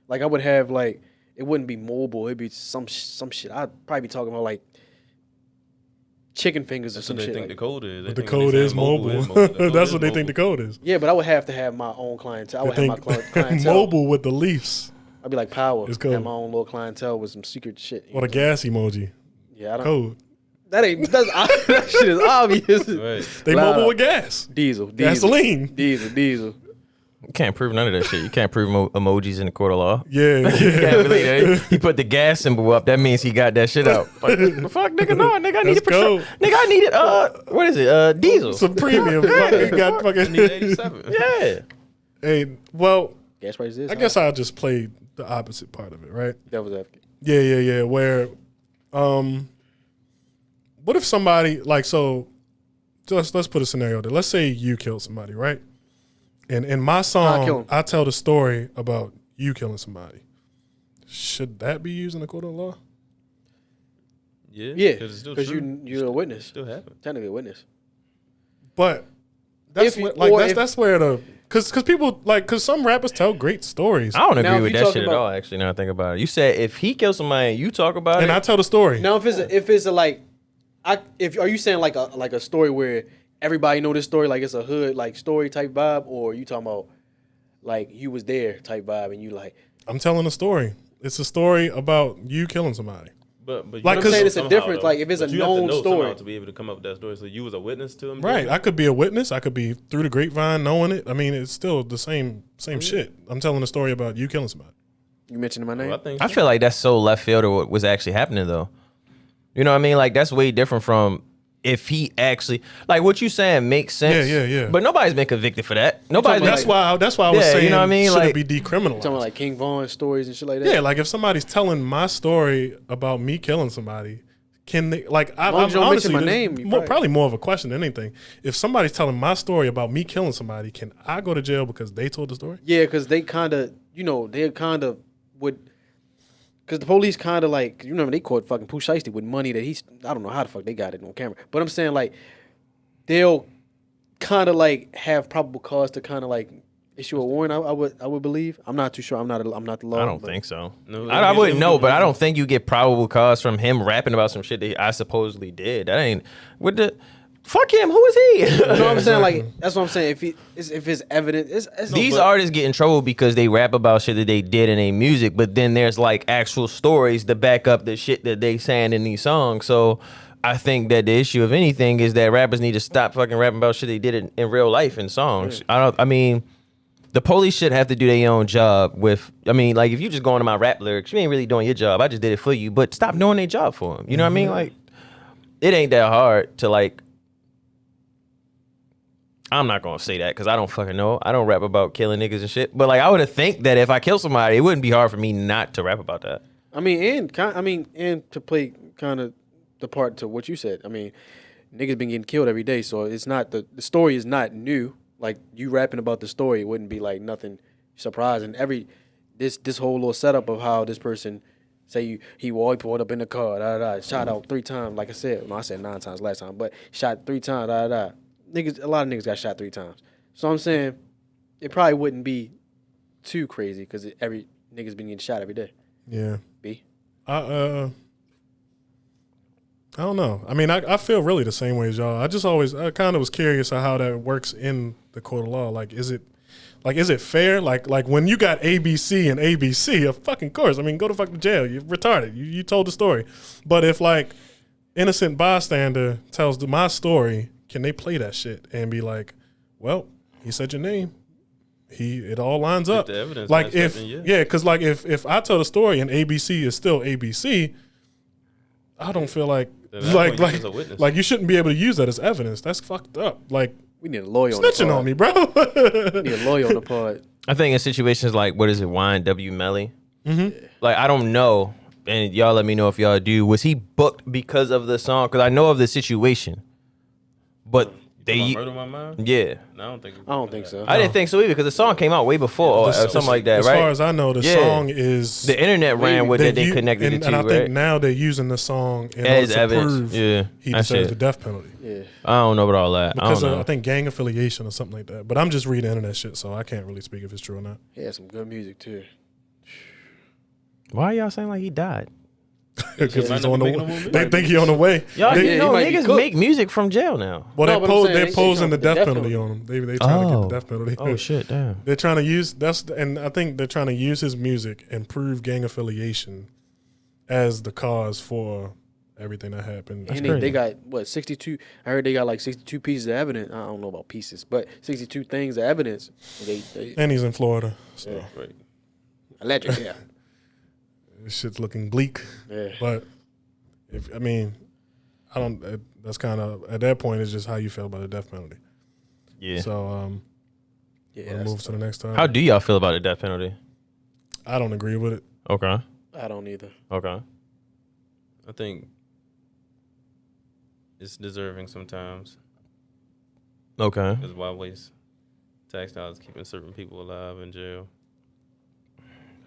Like, I would have, like, it wouldn't be mobile. It'd be some shit. I'd probably be talking about, like, chicken fingers or That's some what they shit. think Like, the code is. They But the think when code they is say mobile. The code That's is what they think the mobile. code is. yeah, but I would have to have my own clientele. I would They have my think clientele. mobile with the Leafs I'd be like Power. It's code. Have my own little clientele with some secret shit. or the gas emoji. Yeah, I don't. Code. That shit is obvious. Right. They Loud. mobile with gas. Diesel. Gasoline. Diesel. You can't prove none of that shit. You can't prove emojis in the court of law. Yeah. You can't believe that. He put the gas symbol up. That means he got that shit out. Like, the fuck, nigga, no, nigga, I needed Let's go. Nigga, I needed what is it? Diesel. Some premium. Fucking got I need fucking. 87. Yeah. Hey, well, Gas prices is. I guess I'll just play the opposite part of it, right? Devil's advocate. Yeah. Where, what if somebody like so? Just let's put a scenario there. Let's say you killed somebody, right? And in my kill song, him. I tell the story about you killing somebody. Should that be used in the court of law? Yeah. Yeah, it's still because true. you're a witness. Still happen. Technically a witness. But that's If you- what, like or that's if- that's where the because people like because some rappers tell great stories, I don't Now, agree if with you that talk shit at about- all, actually, now I think about it. You said if he kills somebody, you talk about and it. I tell the story. Now, if it's a like, If are you saying like a story where everybody know this story, like it's a hood like story type vibe, or you talking about like you was there type vibe and you like? I'm telling a story. It's a story about you killing somebody. But Like, you I'm saying it's a difference. Like if it's a you have to known know story, somehow to be able to come up with that story. So you was a witness to him, Right. I could be a witness. I could be through the grapevine knowing it. I mean, it's still the same shit. I'm telling a story about you killing somebody. you mentioned my name. Well, I think I feel like that's so left field of what was actually happening, though. You know what I mean? Like that's way different from if he actually like what you saying makes sense. Yeah. But nobody's been convicted for that. Nobody's That's been. why I was Yeah, saying you know what I mean? should Like- it be decriminalized? Talking about like King Von stories and shit like that. Yeah, like if somebody's telling my story about me killing somebody, can they like? long as you don't honestly, mention my this name, is you more, probably- probably more of a question than anything. If somebody's telling my story about me killing somebody, can I go to jail because they told the story? Yeah, because they kind of, they kind of would, because the police kind of like, you remember they caught fucking Pooh Shiesty with money that I don't know how the fuck they got it on camera. But I'm saying like, they'll kind of like have probable cause to kind of like issue a warrant. I would believe. I'm not too sure. I'm not the law. I don't but- think so. No, I wouldn't know, but I don't think you get probable cause from him rapping about some shit that I supposedly did. That ain't with the fuck him. Who is he? You know what I'm saying? Like that's what I'm saying. If it's evident, it's These artists get in trouble because they rap about shit that they did in their music, but then there's like actual stories to back up the shit that they saying in these songs. So I think that the issue of anything is that rappers need to stop fucking rapping about shit they did in real life in songs. I mean, the police should have to do their own job with, I mean, like if you just going to my rap lyrics, you ain't really doing your job. I just did it for you, but stop doing their job for them. You know what I mean? Like, it ain't that hard to like, I'm not gonna say that because I don't fucking know. I don't rap about killing niggas and shit. But like, I would have think that if I kill somebody, it wouldn't be hard for me not to rap about that. I mean, and to play kind of the part to what you said. I mean, niggas been getting killed every day, so it's not the story is not new. Like you rapping about the story, it wouldn't be like nothing surprising. This whole little setup of how this person say he pulled up in the car, shot out 3 times. Like I said, no, I said 9 times last time, but shot 3 times, Niggas, a lot of niggas got shot 3 times. So I'm saying it probably wouldn't be too crazy because every niggas been getting shot every day. Yeah. B. I don't know. I mean, I feel really the same way as y'all. I kind of was curious of how that works in the court of law. Like, is it fair? Like when you got ABC and ABC, of fucking course. I mean, go to fucking jail. You're retarded. You told the story. But if like innocent bystander tells my story, can they play that shit and be like, well, he said your name. It all lines up. the evidence like matches if up, because like if I tell the story and ABC is still ABC, I don't feel like Then at that point, you just a witness. like you shouldn't be able to use that as evidence. That's fucked up. Like We need a lawyer on the snitching pod. on me, bro. We need a lawyer on the pod. I think in situations like, what is it, YNW Melly? Like, I don't know, and y'all let me know if y'all do. Was he booked because of the song? Because I know of the situation, but they, Murder My Mind? yeah. No, I don't think so. I didn't think so either because the song came out way before or something like that, as right? far as I know, the Yeah. song is The internet ran with that they u- connected it and to, I think right? now they're using the song in As order to evidence. prove Yeah, he that deserves shit. the death penalty. Yeah. I don't know about all that. Because I don't know. I think gang affiliation or something like that. But I'm just reading internet shit, so I can't really speak if it's true or not. He had some good music too. Why are y'all saying like he died? Because might he's not on be the making no more they music. think he on the way. Y'all, They- you know, he might be niggas cooked. make music from jail now. Well, No, but I'm saying they're they posing the trying death to penalty death on him. They trying to get the death penalty. Oh shit, damn. They're trying to use and I think they're trying to use his music and prove gang affiliation as the cause for everything that happened. And crazy. they got 62. I heard they got like 62 pieces of evidence. I don't know about pieces, but 62 things of evidence. They And he's in Florida, so Right. alleged. Yeah. this shit's looking bleak. Yeah. But I don't. That's kind of at that point. It's just how you feel about the death penalty. Yeah. So Yeah. we'll move to the next time. How do y'all feel about the death penalty? I don't agree with it. Okay. I don't either. Okay. I think it's deserving sometimes. Okay. Because why waste tax dollars keeping certain people alive in jail?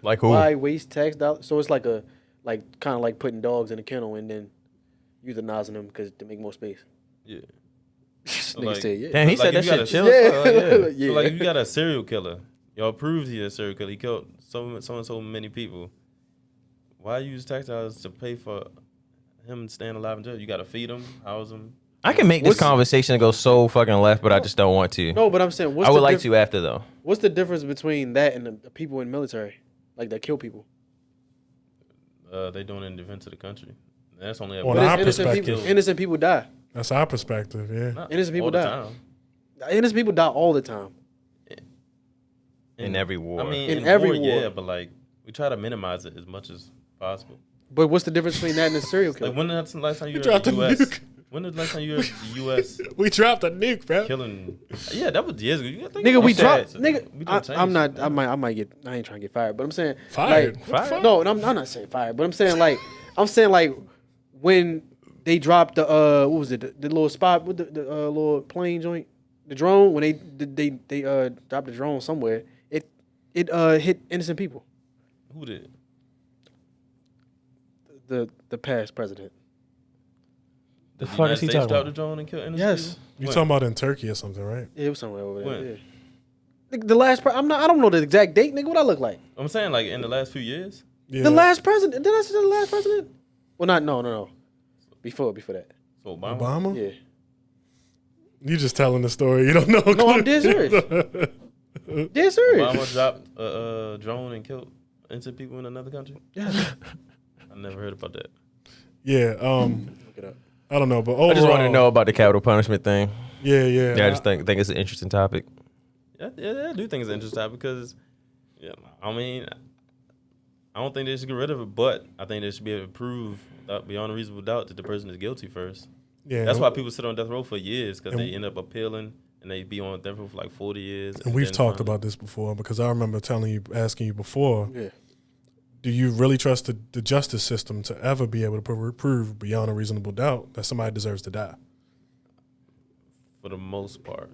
Like who? Why waste tax dollars? So it's like kind of like putting dogs in a kennel and then euthanizing them because to make more space. Yeah. Nigga like- said, yeah. Damn, he Like, said that if you shit got a- chill. Yeah. Yeah. Yeah. So like, if you got a serial killer, y'all proved he's a serial killer. He killed so and so many people. Why use tax dollars to pay for him staying alive in jail. You got to feed him, house him. I can make this conversation go so fucking left, but I just don't want to. No, but I'm saying, I would like to after though. What's the difference between that and the people in the military, like that kill people? They doing it in defense of the country. That's only Well, our innocent perspective. innocent people die. That's our perspective, yeah. Not Innocent people all the die. time. Innocent people die all the time. In every war. I mean, In in every war, war. yeah, but like we try to minimize it as much as possible. But what's the difference between that and a serial killer? Like when that's the last time you were dropped in the a U.S.? nuke. When was the last time you were in the U.S. We dropped a nuke, bro. killing? Yeah, that was years ago. You gotta think Nigga, about we that. dropped. So Nigga, we done changed I'm not. shit, I man. might get. I ain't trying to get fired, but I'm saying Fired? Like, What the fuck? No, I'm not saying fired, but I'm saying like when they dropped the what was it? The little spot with the little plane joint, the drone. When they dropped the drone somewhere, it hit innocent people. Who did? The past president. The Did fuck is he States talking drop about? the drone and kill innocent Yes. people? You When? talking about in Turkey or something, right? Yeah, it was somewhere over there. When? Yeah. Nigga, the last. I'm not. I don't know the exact date. Nigga, what I look like? I'm saying like in the last few years. Yeah. The last president. Did I say the last president? Well, not. No. Before that. So Obama. Obama? Yeah. You just telling the story. You don't know. No, I'm dead serious. Dead serious. Obama dropped a drone and killed innocent people in another country. Yeah. I never heard about that. Yeah. Look it up. I don't know, but overall, I just wanted to know about the capital punishment thing. Yeah. Yeah, I just think it's an interesting topic. Yeah, I do think it's an interesting topic because, yeah, I mean, I don't think they should get rid of it, but I think they should be able to prove beyond a reasonable doubt that the person is guilty first. Yeah. That's why people sit on death row for years because And- they end up appealing and they be on death row for like 40 years. And we've then talked finally- about this before because I remember asking you before, Yeah. do you really trust the justice system to ever be able to prove beyond a reasonable doubt that somebody deserves to die? for the most part.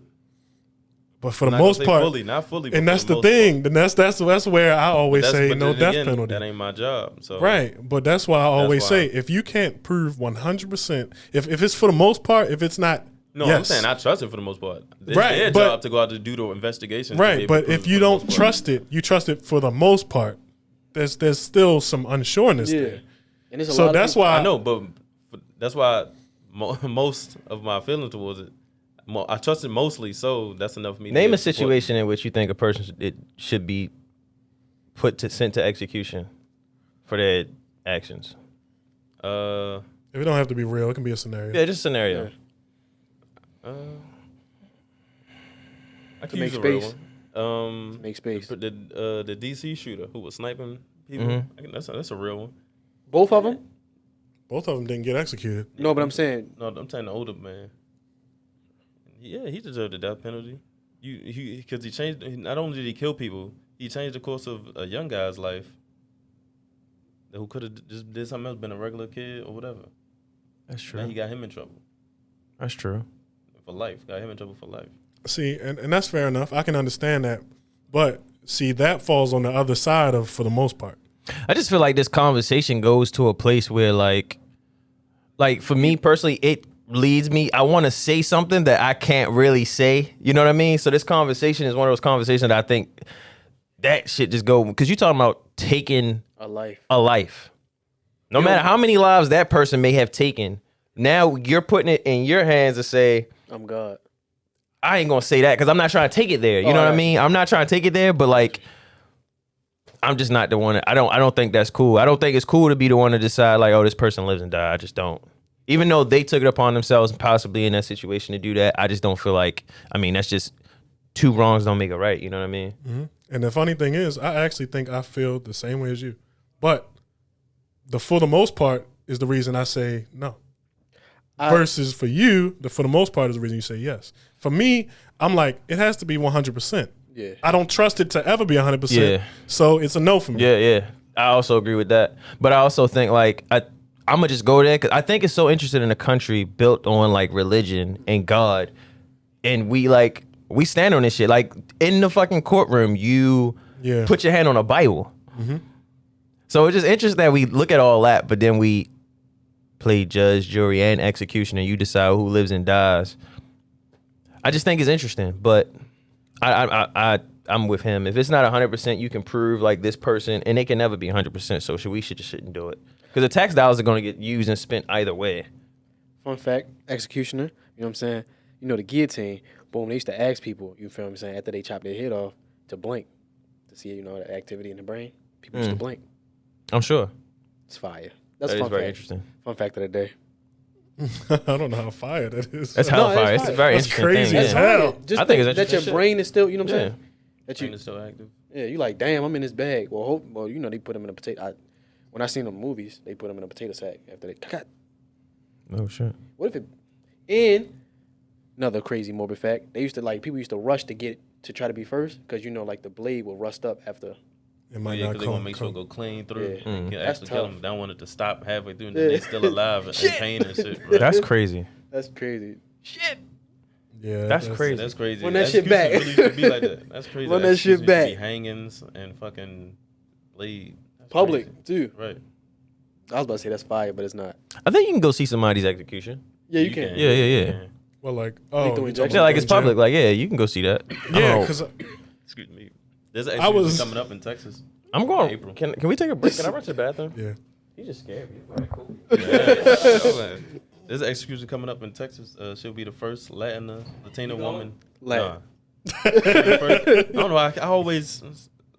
But for the Not gonna most say part, fully, not fully, but and for that's the most thing. part. Then that's where I always That's- say but no then death again, penalty. That ain't my job. So Right, but that's why I always why. say if you can't prove 100%, if it's for the most part, if it's not, No, yes. I'm saying I trust it for the most part. It's Right, their but- job to go out to do the investigation. to be right. able But to if prove you it for the don't most part. trust it, you trust it for the most part. There's still some unsureness Yeah. there. And it's a So lot that's of people, why I know, but that's why most of my feelings towards it, I trust it mostly. So that's enough for me. to Name give a support. situation in which you think a person should be sent to execution for their actions. if it don't have to be real, it can be a scenario. Yeah, just a scenario. I can make use a real space. one. Make space. The DC shooter who was sniping people. Mm-hmm. I can, that's a real one. Both of them? Both of them didn't get executed. No, but I'm saying No, I'm saying the older man. Yeah, he deserved the death penalty. Because he changed. Not only did he kill people, he changed the course of a young guy's life. Who could have just did something else, been a regular kid or whatever. That's Now true. he got him in trouble That's true. for life. Got him in trouble for life. See, and that's fair enough. I can understand that. But see, that falls on the other side of for the most part. I just feel like this conversation goes to a place where like for me personally, it leads me. I want to say something that I can't really say. You know what I mean? So this conversation is one of those conversations that I think that shit just go because you're talking about taking a life. a life. No matter how many lives that person may have taken, now you're putting it in your hands to say, I'm God. I ain't gonna say that because I'm not trying to take it there. You know what I right. mean? I'm not trying to take it there, but like, I'm just not the one. I don't think that's cool. I don't think it's cool to be the one to decide like, oh, this person lives and dies. I just don't. Even though they took it upon themselves and possibly in that situation to do that, I just don't feel like. I mean, that's just two wrongs don't make a right. You know what I mean? And the funny thing is, I actually think I feel the same way as you. But the for the most part is the reason I say no. Versus for you, the for the most part is the reason you say yes. For me, I'm like, it has to be 100%. Yeah. I don't trust it to ever be 100%. Yeah. So it's a no for me. Yeah. I also agree with that. But I also think like I'm gonna just go there because I think it's so interesting in a country built on like religion and God, and we stand on this shit. Like in the fucking courtroom, you Yeah. put your hand on a Bible. So it's just interesting that we look at all that, but then we play judge, jury, and execution, and you decide who lives and dies. I just think it's interesting, but I I'm with him. If it's not 100%, you can prove like this person, and it can never be 100%. So shouldn't do it because the tax dollars are going to get used and spent either way. Fun fact, executioner, you know what I'm saying? You know the guillotine, boom, they used to ask people, you feel what I'm saying, after they chop their head off, to blink, to see, you know, the activity in the brain. People used to blink. I'm sure. It's fire. That's That a is fun very fact. interesting. Fun fact of the day. I don't know how fire that is. That's No, hell that's fire. It's a fire. very That's interesting crazy thing. as Yeah. hell. Just I think it's that your interesting. brain is still, you know what I'm Yeah. saying? That Brain you, is still active. yeah, you like, damn, I'm in this bag. Well, you know, they put them in a potato. When I seen them movies, they put them in a potato sack after they. Oh shit. What if it? And another crazy morbid fact, people used to rush to try to be first because you know, like the blade will rust up after. It might Yeah, not because they want to come. make sure it go clean through. Yeah. And can That's actually kill tough. them. They don't want it to stop halfway through and Yeah. then they still alive and in pain and shit. Bro. That's crazy. That's crazy. Yeah, That's crazy. That's crazy. Run that shit back. Executions really used to be like that. That's crazy. Run that shit Executions used to back. be hangings and fucking blade. That's Public crazy. too. Right. I was about to say that's fire, but it's not. I think you can go see somebody's execution. Yeah, you can. Yeah. Well, like, Lethal you talking injection. Yeah, about like it's in jail? public. Like, yeah, you can go see that. I don't Yeah, know. because Excuse me. There's an execution was- coming up in Texas. I'm going. April. Can we take a break? Can I run to the bathroom? yeah, He just scared me. All right, cool. There's an execution coming up in Texas. She'll be the first Latina woman. Latin. I don't know.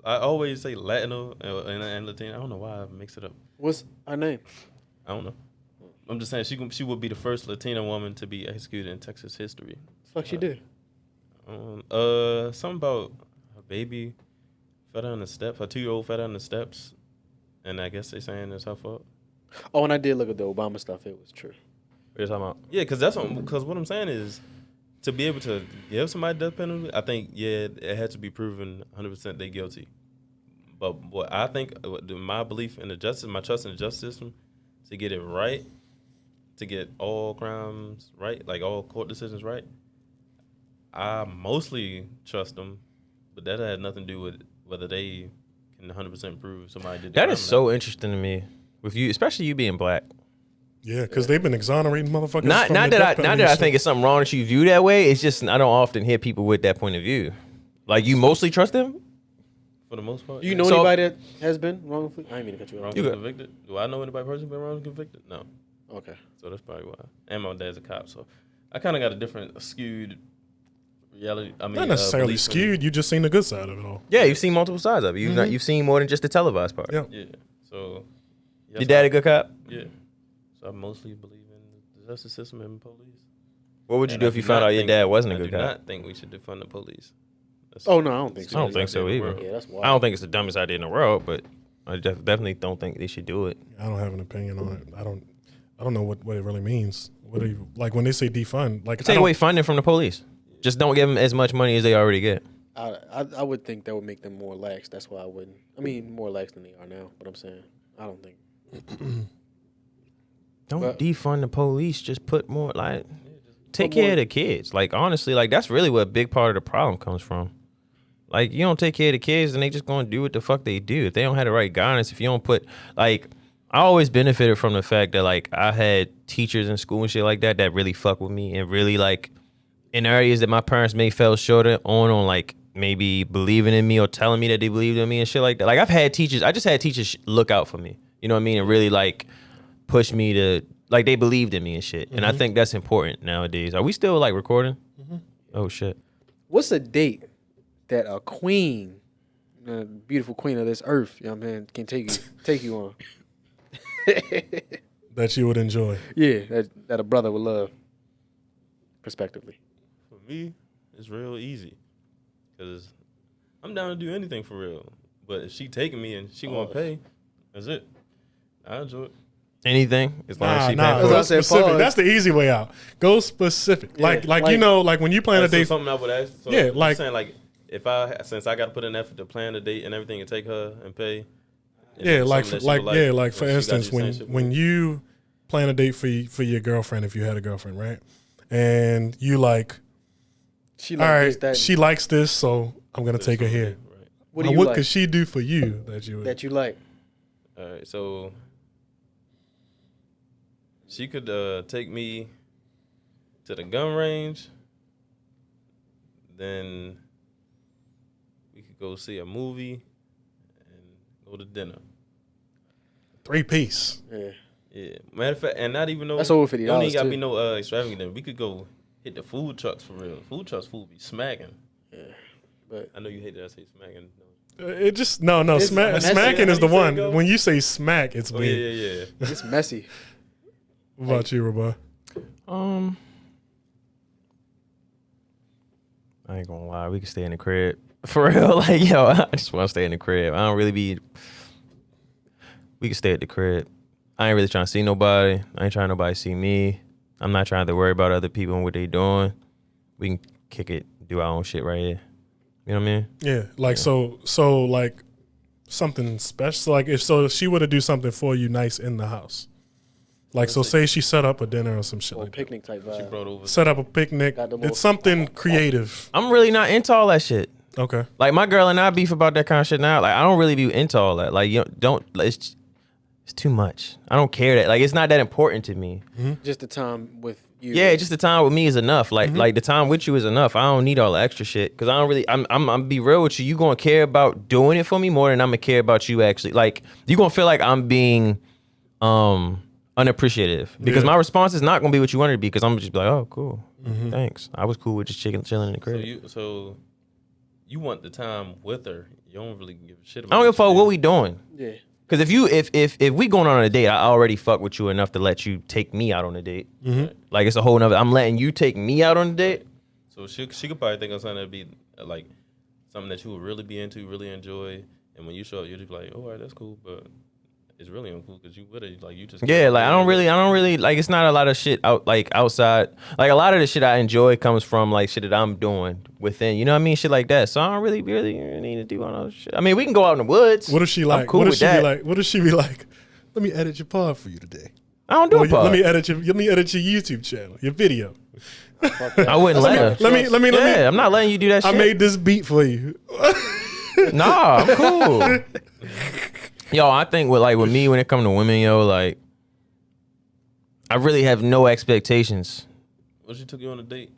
I always say Latino and Latina. I don't know why I mix it up. What's her name? I don't know. I'm just saying she would be the first Latina woman to be executed in Texas history. Fuck, she did. Something about her baby fell down the steps. Her 2-year-old fell down the steps, and I guess they saying it's her fault. Oh, and I did look at the Obama stuff. It was true. What are you talking about? Yeah, because what I'm saying is to be able to give somebody death penalty, I think it had to be proven 100% they guilty. But what I think, my belief in the justice, my trust in the justice system, to get it right, to get all crimes right, like all court decisions right, I mostly trust them, but that had nothing to do with whether they can 100% prove somebody did That crime is or so not. interesting to me. With you, especially you being black. yeah, because they've been exonerating motherfuckers. Not from not the that death I penalty think and shit. it's something wrong that you view that way. It's just I don't often hear people with that point of view. Like you mostly trust them. For the most part. Do you know So- anybody that has been wrongfully? I ain't mean to cut you off. wrongfully You got- convicted? Do I know anybody personally been wrongfully convicted? No. Okay. So that's probably why. And my dad's a cop, so I kind of got a different skewed reality. I mean, Not necessarily belief in- skewed. You just seen the good side of it all. Yeah, you've seen multiple sides of it. You've seen more than just the televised part. Yeah. Yeah. So. Your dad a good cop? Yeah. So I mostly believe in the justice system and police. What would you And do I if you do found not out your think- dad wasn't a I good do cop? not think we should defund the police. That's Oh no, I don't think so. I don't think so either. Yeah, that's wild. I don't think it's the dumbest idea in the world, but I definitely don't think they should do it. I don't have an opinion on it. I don't know what it really means. What do you like when they say defund? Like I Take don't- away funding from the police. Just don't give them as much money as they already get. I would think that would make them more lax. That's why I wouldn't. I mean, more lax than they are now. But I'm saying I don't think. Don't But- defund the police. Just put more like take care of the kids. Like honestly, like that's really what a big part of the problem comes from. Like you don't take care of the kids, and they just gonna do what the fuck they do. If they don't have the right guidance, if you don't put like, I always benefited from the fact that like I had teachers in school and shit like that that really fuck with me and really like in areas that my parents may fell short on like maybe believing in me or telling me that they believed in me and shit like that. Like I've had teachers, I just had teachers look out for me. You know what I mean? And really like push me to like they believed in me and shit. And I think that's important nowadays. Are we still like recording? Oh shit. What's a date that a queen, a beautiful queen of this earth, you know what I mean, can take you on? that you would enjoy. Yeah, that a brother would love. Prospectively. For me, it's real easy, cause I'm down to do anything for real. But if she taking me and she gonna pay, that's it. I enjoy it. Anything as long as she Nah, pay for go I it. said, specific. pause. That's the easy way out. Go specific. Yeah, like you like- know, like when you plan a So date. something I would ask. So Yeah, I'm like- saying like since I got to put in effort to plan the date and everything and take her and pay. and Yeah, something like that she like would yeah, like and for she gotta instance, do the same shit when with me. you plan a date for your girlfriend, if you had a girlfriend, right? And you like, She all like right, this, that. she likes this, so I'm gonna take her here. Right. what Now, do you what like could she do for you that you would? that you like? All right, so she could take me to the gun range. Then we go see a movie, and go to dinner. 3-piece. Yeah. Yeah, matter of fact, and not even no. That's over $50 Don't even gotta too. be no extravagant dinner. We could go hit the food trucks for real. Food trucks food be smacking. Yeah. But I know you hate that I say smacking. It just no. It's messy. Smacking is the How you say it one. go? When you say smack, it's Oh me. yeah. it's messy. What about you, Rabah? I ain't gonna lie, we can stay in the crib. For real, like, yo, I just want to stay in the crib. I don't really be. We can stay at the crib. I ain't really trying to see nobody. I ain't trying nobody to see me. I'm not trying to worry about other people and what they doing. We can kick it, do our own shit right here. You know what I mean? Yeah, like so like something special. Like if she were to do something for you nice in the house, like so say she set up a dinner or some shit Or like that. picnic type She vibe. brought over. Set up a picnic. Got the little- It's something creative. I'm really not into all that shit. Okay. Like my girl and I beef about that kind of shit now. Like I don't really be into all that. Like you don't. It's too much. I don't care that. Like it's not that important to me. Just the time with you. Yeah, just the time with me is enough. Like the time with you is enough. I don't need all the extra shit because I don't really. I'm be real with you. You gonna care about doing it for me more than I'm gonna care about you actually. Like you gonna feel like I'm being unappreciative because Yeah. my response is not gonna be what you wanted to be because I'm just be like, oh cool, thanks. I was cool with just chilling in the crib. So you want the time with her. You don't really give a shit I about don't give a fuck she what did. we doing. Yeah. Cause if we going on a date, I already fuck with you enough to let you take me out on a date. Like it's a whole nother. I'm letting you take me out on a date. So she could probably think of something that'd be like something that you would really be into, really enjoy, and when you show up, you'll just be like, oh, all right, that's cool, but it's really uncool because you would have like you just Yeah, like I don't really like. It's not a lot of shit outside. Like a lot of the shit I enjoy comes from like shit that I'm doing within. You know what I mean? Shit like that. So I don't really need to do all those shit. I mean, we can go out in the woods. What if she like? I'm cool What if with she that. be like? What if she be like? Let me edit your pod for you today. I don't do Or a pod. let me edit your YouTube channel, your video. I wouldn't let her. Let me. Yeah, I'm not letting you do that I shit. made this beat for you. Nah, I'm cool. Yo, I think with me when it comes to women, yo, like I really have no expectations. What she took you on a date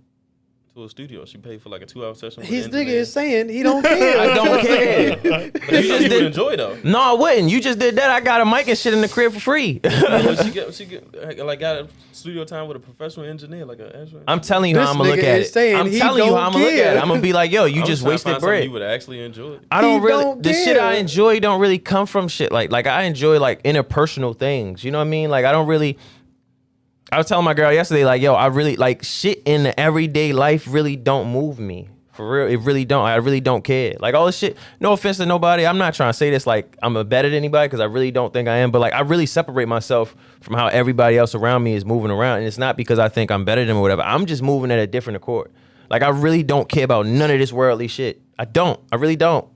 to a studio? She paid for like a 2-hour session. with His an nigga engineer. is saying he don't care. I don't care. But you just would enjoy though. No, I wouldn't. You just did that. I got a mic and shit in the crib for free. she get like got a studio time with a professional engineer, like an actual. I'm telling you This how I'm gonna look nigga at is it. saying I'm he telling you don't how I'm gonna look care. at it. I'm gonna be like, yo, you I was just trying to wasted find something bread. you would actually enjoy. I don't He really don't the shit I care. enjoy don't really come from shit like I enjoy like interpersonal things. You know what I mean? Like I don't really. I was telling my girl yesterday, like, yo, I really like shit in the everyday life really don't move me. For real, it really don't. I really don't care. Like all this shit. No offense to nobody. I'm not trying to say this like I'm better than anybody because I really don't think I am. But like I really separate myself from how everybody else around me is moving around, and it's not because I think I'm better than them or whatever. I'm just moving at a different accord. Like I really don't care about none of this worldly shit. I don't. I really don't.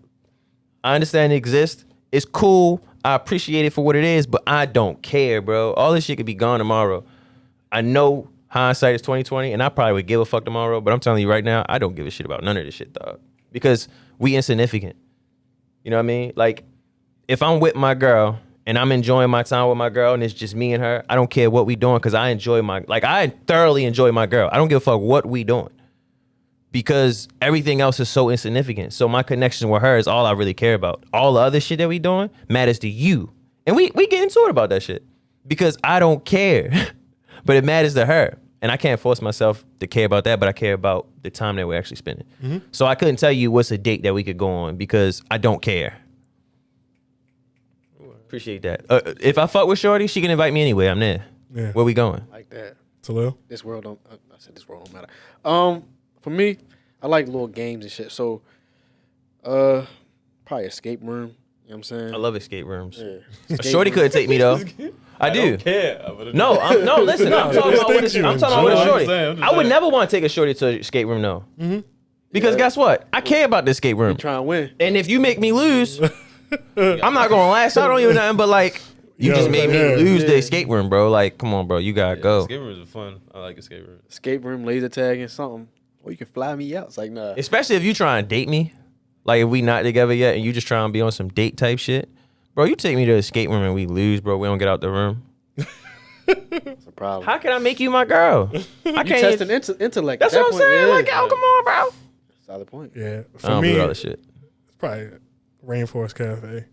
I understand it exists. It's cool. I appreciate it for what it is, but I don't care, bro. All this shit could be gone tomorrow. I know hindsight is 20/20, and I probably would give a fuck tomorrow, but I'm telling you right now, I don't give a shit about none of this shit, dog. Because we insignificant. You know what I mean? Like, if I'm with my girl and I'm enjoying my time with my girl and it's just me and her, I don't care what we doing because I thoroughly enjoy my girl. I don't give a fuck what we doing. Because everything else is so insignificant. So my connection with her is all I really care about. All the other shit that we doing matters to you. And we get into it about that shit. Because I don't care. But it matters to her. And I can't force myself to care about that, but I care about the time that we're actually spending. So I couldn't tell you what's a date that we could go on because I don't care. Appreciate that. If I fuck with Shorty, she can invite me anyway. I'm there. Yeah. Where we going? Like that. Talil? This world don't. I said this world don't matter. For me, I like little games and shit. So, probably escape room. You know what I'm saying? I love escape rooms. Yeah. Shorty couldn't take me though. I do. don't care. No, listen. I'm talking about with a, I'm talking about with a I'm shorty. just saying, I'm just I would saying. never want to take a shorty to an escape room, though. Because guess what? I care about the escape room. Try and win. And if you make me lose, I'm not gonna lash out on you or nothing. But like, you Yo, just made me yeah, lose the escape room, bro. Like, come on, bro. You gotta go. Escape rooms are fun. I like escape rooms. Escape room, laser tag, and something. Or you can fly me out. It's like, nah. Especially if you try and date me. Like if we not together yet and you just try and be on some date type shit, bro. You take me to the escape room and we lose, bro. We don't get out the room. It's a problem. How can I make you my girl? I You can't. testing intellect. That's at what that I'm point, saying. yeah. Like, oh, come on, bro. Solid point. Yeah. I For don't me, do all that shit. Probably Rainforest Cafe.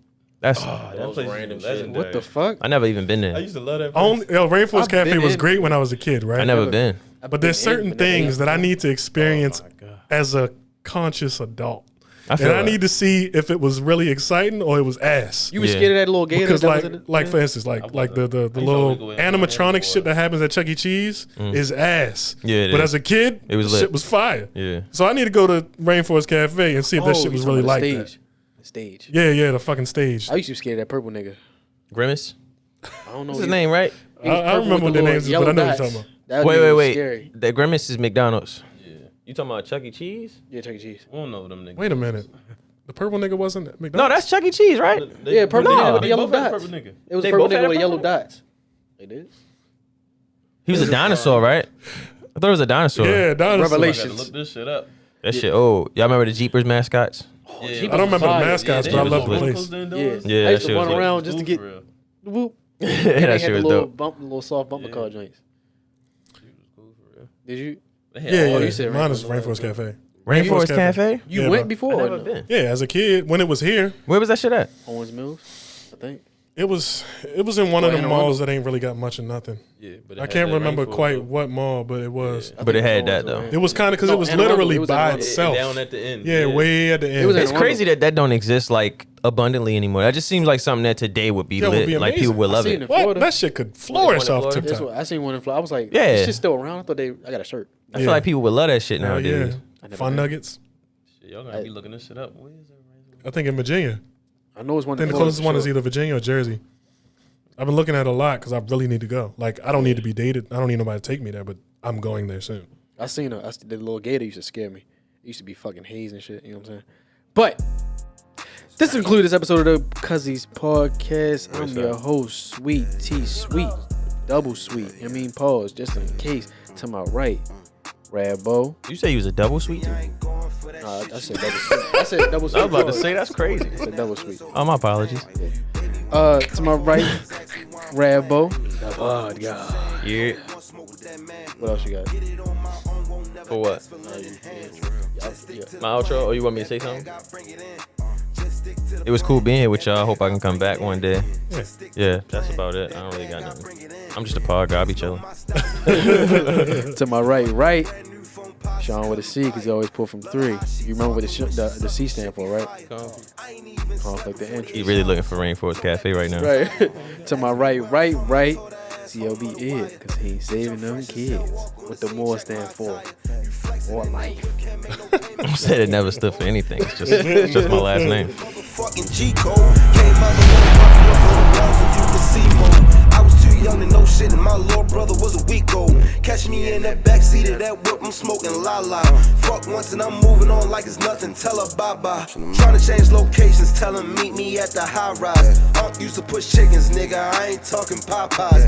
That's That those place is random shit. legendary. What the fuck? I never even been I there. used to love that place. Rainforest I've Cafe been was in- great when I was a kid, right? I never been. But there's certain things that I need to experience Oh my God. as a conscious adult. I feel And I like- need to see if it was really exciting or it was ass. You was scared of that little gator? Because that like, was in it? like for instance, like the used to little always go in and animatronic have shit that happens at Chuck E. Cheese is ass. Yeah, it but is. as a kid, It was the lit. shit was fire. Yeah. So I need to go to Rainforest Cafe and see if that Oh, shit you was talking really about like the that. stage. The stage. Yeah, the fucking stage. I used to be scared of that purple nigga. Grimace? I don't know What's his name, right? He was I purple remember with what the their little names is, yellow but I know what dots. you're talking That Wait, nigga wait, was wait. Scary. That Grimace is McDonald's. Yeah. You talking about Chuck E. Cheese? Yeah, Chuck E. Cheese. I don't know them niggas. Wait a minute. The purple nigga wasn't at No, McDonald's? that's Chuck E. Cheese, right? Yeah, purple No. nigga with the They yellow both had a dots. purple nigga. It was They a purple both had nigga a with yellow purple? dots. They did. He was a dinosaur, right? I thought it was a dinosaur. Yeah, dinosaur. I gotta Revelations. look this shit up. That shit. Oh, y'all remember the Jeepers mascots? Yeah, Jeepers I don't remember the fire. mascots, they but I was love on the roller place. coaster and Yeah, doors. Yeah, I that used to shit was run lit. around just to Cool get for real. whoop. Yeah, And that they had shit the was little dope. bump, the little soft bumper car joints. Cool for real. Did you? They had Yeah, all yeah. you these- said Mine is Rainforest Rainforest Cafe. Rainforest Cafe? You Yeah, went bro. before? I or never no? been. Yeah, as a kid, when it was here, Where was that shit at? Owens Mills, I think. it was in one of Well, the in malls that ain't really got much of nothing. Yeah, but it I had can't that remember rainforest quite though. what mall, but it was. I But think it had Owens that, or though. Rainforest. It was kind of because No, it was Anne Arundel. literally It was by Anne Arundel. itself. Down at the end. Yeah, way at the end. It was It's Anne crazy that don't exist like abundantly anymore. That just seems like something that today would be Yeah, it would lit. be like people amazing. would love I seen it. it. What? Florida. That shit could flourish Florida? off That's TikTok. what I seen one in Florida. I was like, Yeah. this shit's still around. I thought I got a shirt. I feel like people would love that shit Hell nowadays. yeah. I never Fun been. Nuggets. Shit, y'all gotta be looking this shit up. Where is that rainforest? I think in Virginia. I know it's one. I think the closest one is either Virginia or Jersey. I've been looking at it a lot because I really need to go. Like, I don't need to be dated. I don't need nobody to take me there, but I'm going there soon. I seen her. The little gator used to scare me. It used to be fucking haze and shit. You know what I'm saying? But this concludes this episode of the Cuzzies podcast. I'm What's your up? host, Sweet T Sweet, double sweet. I mean, pause just in case. To my right, Radbo. You say you was a double sweet? I said double sweet. I said double sweet. I was about to say that's crazy. I said double sweet. Oh, my apologies. To my right, Radbo. Oh God. Yeah. What else you got? For what? My outro? Or you want me to say something? It was cool being here with y'all. I hope I can come back one day. Yeah, that's about it. I don't really got nothing. I'm just a pod guy. I be chilling. To my right, Sean with a C because he always pull from 3. You remember what the C stand for, right? Conflict of interest. He really looking for Rainforest Cafe right now. Right. To my right. CLB it because he ain't saving them kids. What the more stand for? More life. I said it never stood for anything. It's just my last name. Fucking G code came out the walls and you can see more. I was too young to know shit, and my little brother was a week old. Catch me in that backseat of that whip, I'm smoking la la. Fuck once and I'm moving on like it's nothing. Tell her bye bye. Trying to change locations, tell her meet me at the high rise. Used to push chickens, nigga. I ain't talking Popeyes.